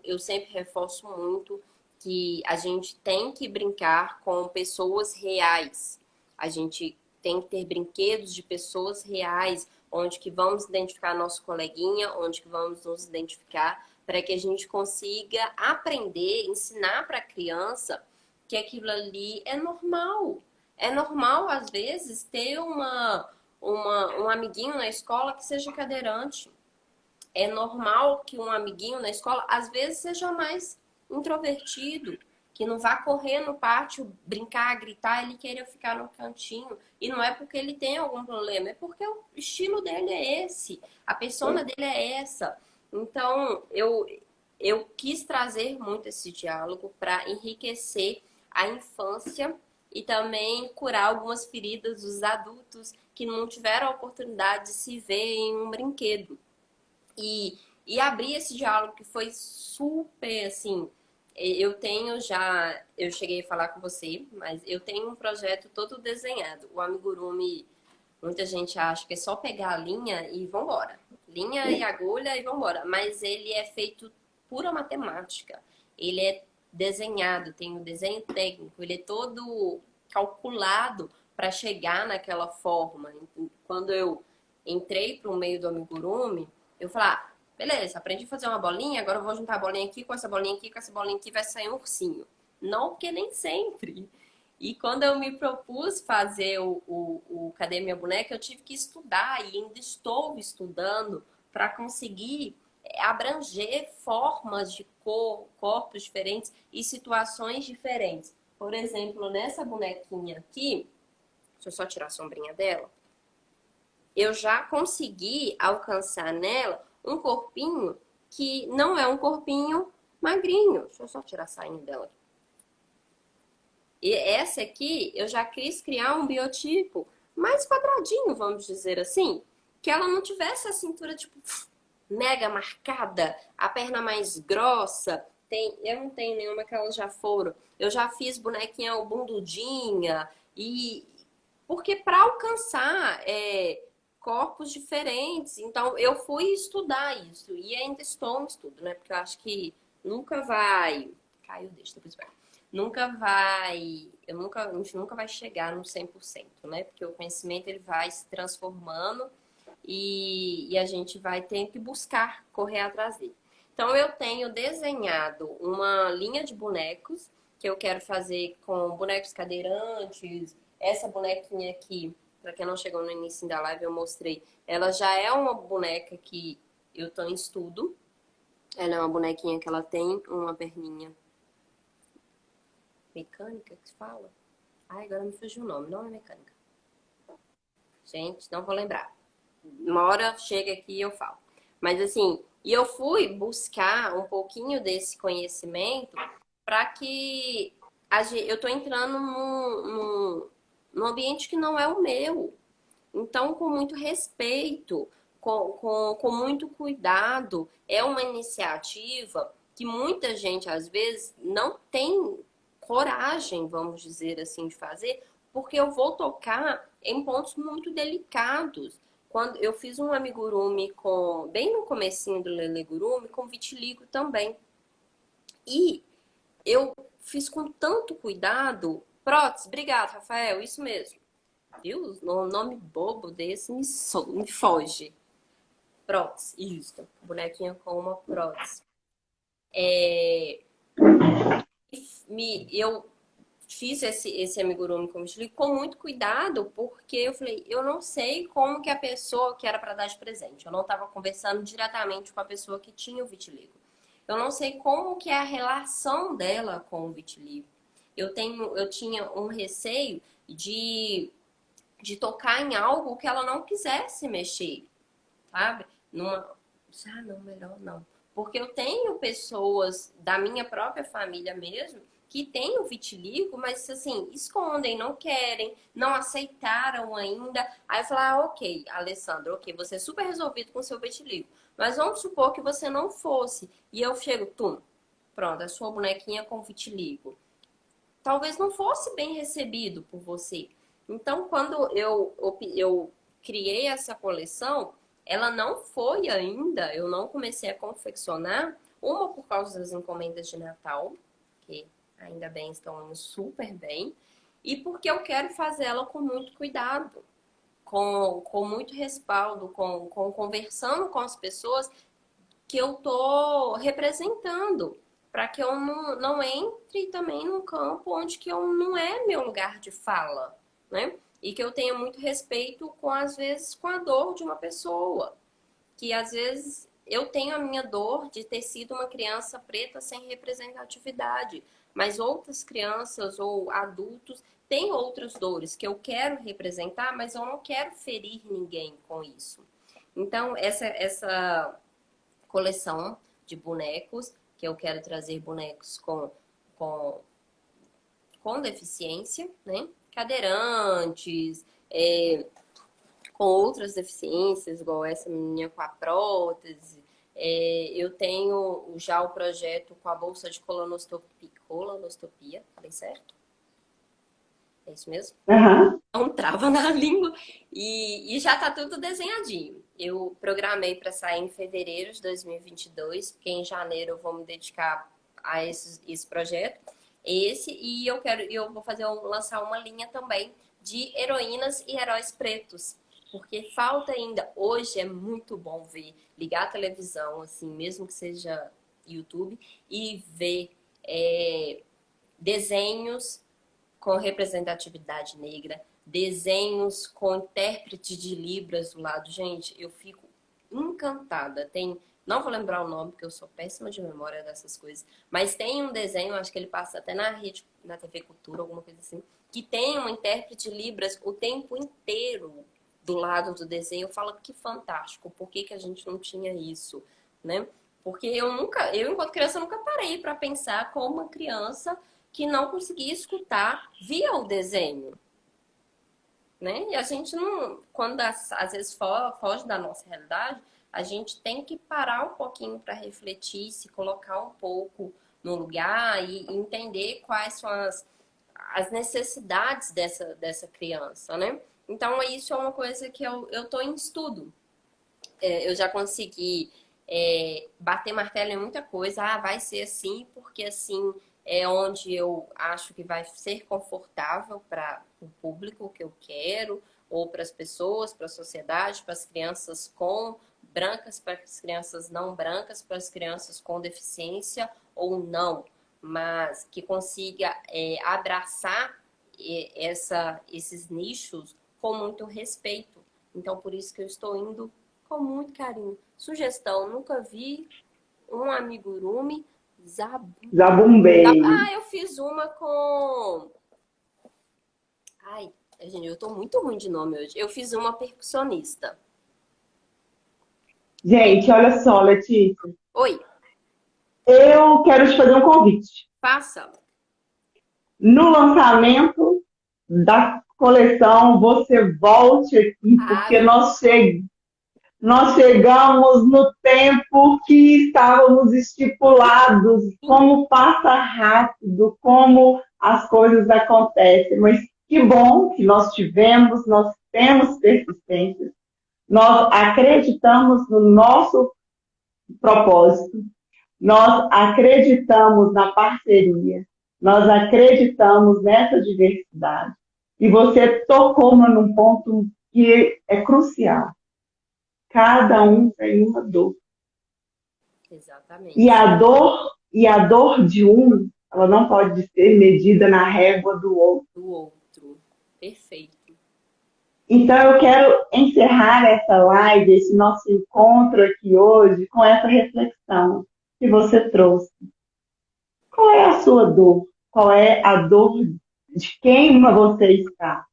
Eu sempre reforço muito que a gente tem que brincar com pessoas reais. A gente tem que ter brinquedos de pessoas reais, onde que vamos identificar nosso coleguinha, onde que vamos nos identificar, para que a gente consiga aprender, ensinar para a criança que aquilo ali é normal. É normal, às vezes, ter um amiguinho na escola que seja cadeirante. É normal que um amiguinho na escola, às vezes, seja mais introvertido, que não vá correr no pátio, brincar, gritar, ele queira ficar no cantinho. E não é porque ele tem algum problema, é porque o estilo dele é esse, a persona dele é essa. Então, eu quis trazer muito esse diálogo para enriquecer a infância e também curar algumas feridas dos adultos que não tiveram a oportunidade de se ver em um brinquedo. E abrir esse diálogo que foi super, assim, eu cheguei a falar com você, mas eu tenho um projeto todo desenhado. O amigurumi, muita gente acha que é só pegar a linha e vambora. Linha e agulha e vambora. Mas ele é feito pura matemática. Ele é desenhado, tem um desenho técnico, ele é todo calculado para chegar naquela forma. Quando eu entrei para o meio do amigurumi, eu falei, ah, beleza, aprendi a fazer uma bolinha, agora eu vou juntar a bolinha aqui com essa bolinha aqui, com essa bolinha aqui, vai sair um ursinho. Não, porque nem sempre. E quando eu me propus fazer o Cadê Minha Boneca, eu tive que estudar e ainda estou estudando para conseguir abranger formas de cor, corpos diferentes e situações diferentes. Por exemplo, nessa bonequinha aqui, deixa eu só tirar a sombrinha dela, eu já consegui alcançar nela um corpinho que não é um corpinho magrinho. Deixa eu só tirar a sainha dela aqui. E essa aqui, eu já quis criar um biotipo mais quadradinho, vamos dizer assim, que ela não tivesse a cintura, tipo, mega marcada, a perna mais grossa. Eu não tenho nenhuma que elas já foram. Eu já fiz bonequinha bundudinha, e porque para alcançar corpos diferentes, então eu fui estudar isso, e ainda estou no estudo, né? Porque eu acho que nunca vai... Caiu, deixa, depois vai. Nunca vai, a gente nunca vai chegar no 100%, né? Porque o conhecimento ele vai se transformando e a gente vai ter que buscar correr atrás dele. Então eu tenho desenhado uma linha de bonecos que eu quero fazer com bonecos cadeirantes. Essa bonequinha aqui, para quem não chegou no início da live, eu mostrei. Ela já é uma boneca que eu estou em estudo. Ela é uma bonequinha que ela tem uma perninha mecânica, que se fala? Ai, agora me fugiu o nome. Não é mecânica. Gente, não vou lembrar. Uma hora chega aqui e eu falo. Mas assim, e eu fui buscar um pouquinho desse conhecimento para que eu tô entrando num ambiente que não é o meu. Então, com muito respeito, com muito cuidado, é uma iniciativa que muita gente, às vezes, não tem coragem, vamos dizer assim, de fazer, porque eu vou tocar em pontos muito delicados. Quando eu fiz um amigurumi bem no comecinho do lelegurumi, com vitiligo também. E eu fiz com tanto cuidado. Prótese, obrigado, Rafael, isso mesmo. Viu? Um nome bobo desse me foge. Prótese, isso. Bonequinha com uma prótese. Eu fiz esse amigurumi com vitiligo com muito cuidado, porque eu falei, eu não sei como que a pessoa que era para dar de presente. Eu não estava conversando diretamente com a pessoa que tinha o vitiligo. Eu não sei como que é a relação dela com o vitiligo. Eu tinha um receio de tocar em algo que ela não quisesse mexer, sabe? Não, melhor não. Porque eu tenho pessoas da minha própria família mesmo que têm o vitiligo, mas assim, escondem, não querem, não aceitaram ainda. Aí eu falo, ok, Alessandra, ok, você é super resolvido com o seu vitiligo, mas vamos supor que você não fosse. E eu chego, pronto, a sua bonequinha com vitiligo. Talvez não fosse bem recebido por você. Então, quando eu criei essa coleção, ela não foi ainda, eu não comecei a confeccionar, uma por causa das encomendas de Natal, que ainda bem estão indo super bem, e porque eu quero fazer ela com muito cuidado, com muito respaldo, conversando com as pessoas que eu tô representando, para que eu não entre também num campo onde que eu não é meu lugar de fala, né? E que eu tenha muito respeito às vezes, com a dor de uma pessoa. Que às vezes eu tenho a minha dor de ter sido uma criança preta sem representatividade. Mas outras crianças ou adultos têm outras dores que eu quero representar, mas eu não quero ferir ninguém com isso. Então, essa coleção de bonecos, que eu quero trazer bonecos com deficiência, né? Cadeirantes, com outras deficiências, igual essa menininha com a prótese. Eu tenho já o projeto com a bolsa de colonoscopia, falei certo? É isso mesmo? Aham. Não trava na língua. E já tá tudo desenhadinho. Eu programei para sair em fevereiro de 2022, porque em janeiro eu vou me dedicar a esse projeto. E eu vou lançar uma linha também de heroínas e heróis pretos. Porque falta ainda. Hoje é muito bom ver, ligar a televisão, assim, mesmo que seja YouTube, e ver desenhos com representatividade negra, desenhos com intérprete de Libras do lado. Gente, eu fico encantada. Não vou lembrar o nome, porque eu sou péssima de memória dessas coisas, mas tem um desenho, acho que ele passa até na TV Cultura, alguma coisa assim, que tem uma intérprete de Libras o tempo inteiro do lado do desenho. Eu falo que fantástico, por que que a gente não tinha isso, né? Porque eu enquanto criança nunca parei para pensar como uma criança que não conseguia escutar via o desenho, né? E a gente não, quando às vezes foge da nossa realidade, a gente tem que parar um pouquinho para refletir, se colocar um pouco no lugar e entender quais são as necessidades dessa criança, né? Então, isso é uma coisa que eu estou em estudo. Eu já consegui bater martelo em muita coisa. Ah, vai ser assim, porque assim é onde eu acho que vai ser confortável para o público que eu quero, ou para as pessoas, para a sociedade, para as crianças brancas, para as crianças não brancas, para as crianças com deficiência ou não, mas que consiga abraçar esses nichos com muito respeito. Então, por isso que eu estou indo com muito carinho. Sugestão, nunca vi um amigurumi Zabumbei. eu fiz uma com... Ai, gente, eu tô muito ruim de nome hoje. Eu fiz uma percussionista. Gente, olha só, Letícia. Oi, Eu quero te fazer um convite. faça. No lançamento da coleção, você volte aqui, porque nós chegamos no tempo que estávamos estipulados, como passa rápido, como as coisas acontecem. Mas que bom que nós temos persistência, nós acreditamos no nosso propósito, nós acreditamos na parceria, nós acreditamos nessa diversidade. E você tocou num ponto que é crucial. Cada um tem uma dor. Exatamente. E a dor de um, ela não pode ser medida na régua do outro. Do outro. Perfeito. Então eu quero encerrar essa live, esse nosso encontro aqui hoje, com essa reflexão que você trouxe. Qual é a sua dor? Qual é a dor de quem você está?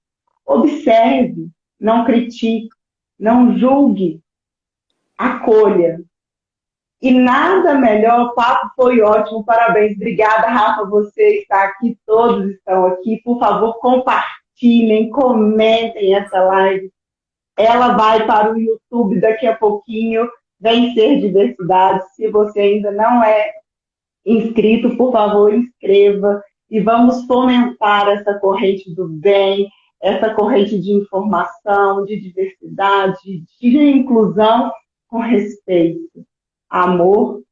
Observe, não critique, não julgue, acolha. E nada melhor, o papo foi ótimo, parabéns. Obrigada, Rafa, você está aqui, todos estão aqui. Por favor, compartilhem, comentem essa live. Ela vai para o YouTube daqui a pouquinho, Vencer Diversidade. Se você ainda não é inscrito, por favor, inscreva. E vamos fomentar essa corrente do bem, essa corrente de informação, de diversidade, de inclusão com respeito, amor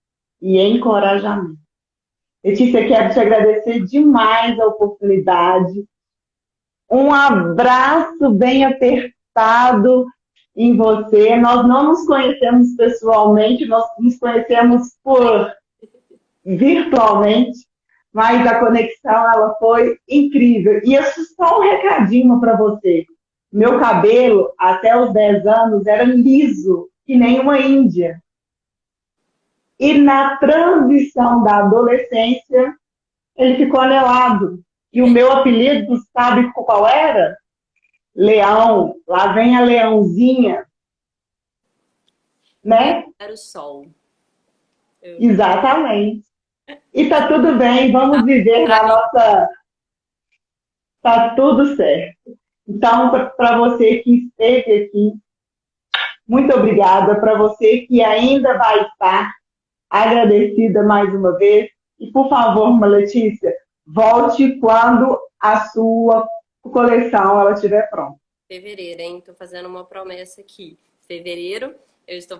e encorajamento. Letícia, quero te agradecer demais a oportunidade. Um abraço bem apertado em você. Nós não nos conhecemos pessoalmente, nós nos conhecemos virtualmente, mas a conexão ela foi incrível. E só um recadinho para você. Meu cabelo, até os 10 anos, era liso, que nem uma índia. E na transição da adolescência, ele ficou anelado. E o meu apelido, sabe qual era? Leão. Lá vem a leãozinha. Né? Era o sol. Exatamente. E tá tudo bem, vamos viver na nossa... Tá tudo certo. Então, para você que esteve aqui, muito obrigada. Para você que ainda vai estar, agradecida mais uma vez. E, por favor, Letícia, volte quando a sua coleção ela estiver pronta. Fevereiro, hein? Tô fazendo uma promessa aqui. Fevereiro,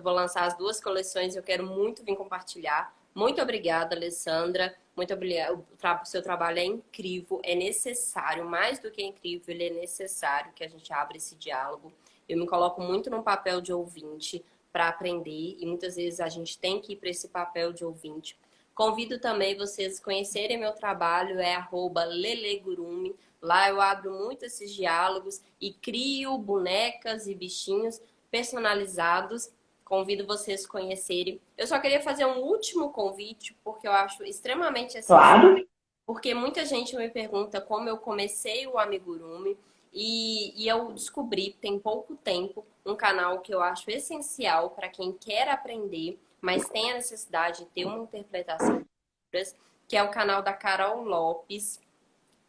vou lançar as 2 coleções. Eu quero muito vir compartilhar. Muito obrigada, Alessandra. Muito obrigada. O seu trabalho é incrível, é necessário, mais do que incrível, ele é necessário que a gente abra esse diálogo. Eu me coloco muito no papel de ouvinte para aprender e muitas vezes a gente tem que ir para esse papel de ouvinte. Convido também vocês a conhecerem meu trabalho, é @lelegurumi. Lá eu abro muito esses diálogos e crio bonecas e bichinhos personalizados. Convido vocês a conhecerem. Eu só queria fazer um último convite, porque eu acho extremamente essencial. Claro. Porque muita gente me pergunta como eu comecei o amigurumi e eu descobri, tem pouco tempo, um canal que eu acho essencial para quem quer aprender, mas tem a necessidade de ter uma interpretação de Libras, que é o canal da Carol Lopes.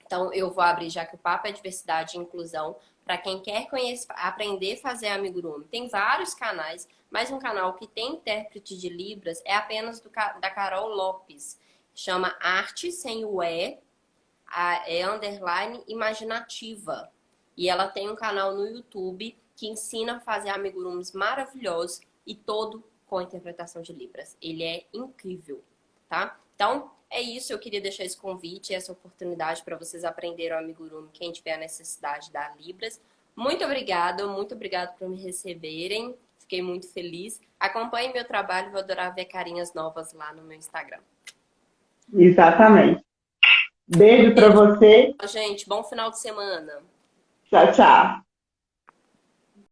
Então, eu vou abrir, já que o papo é diversidade e inclusão, para quem quer conhecer, aprender a fazer amigurumi. Tem vários canais, mas um canal que tem intérprete de Libras é apenas da Carol Lopes. Chama Arte Sem o é underline imaginativa. E ela tem um canal no YouTube que ensina a fazer amigurumis maravilhosos e todo com interpretação de Libras. Ele é incrível, tá? Então, é isso. Eu queria deixar esse convite, essa oportunidade para vocês aprenderem o amigurumi, quem tiver a necessidade da Libras. Muito obrigada por me receberem. Fiquei muito feliz. Acompanhe meu trabalho, vou adorar ver carinhas novas lá no meu Instagram. Exatamente. Beijo para você. Gente, bom final de semana. Tchau, tchau.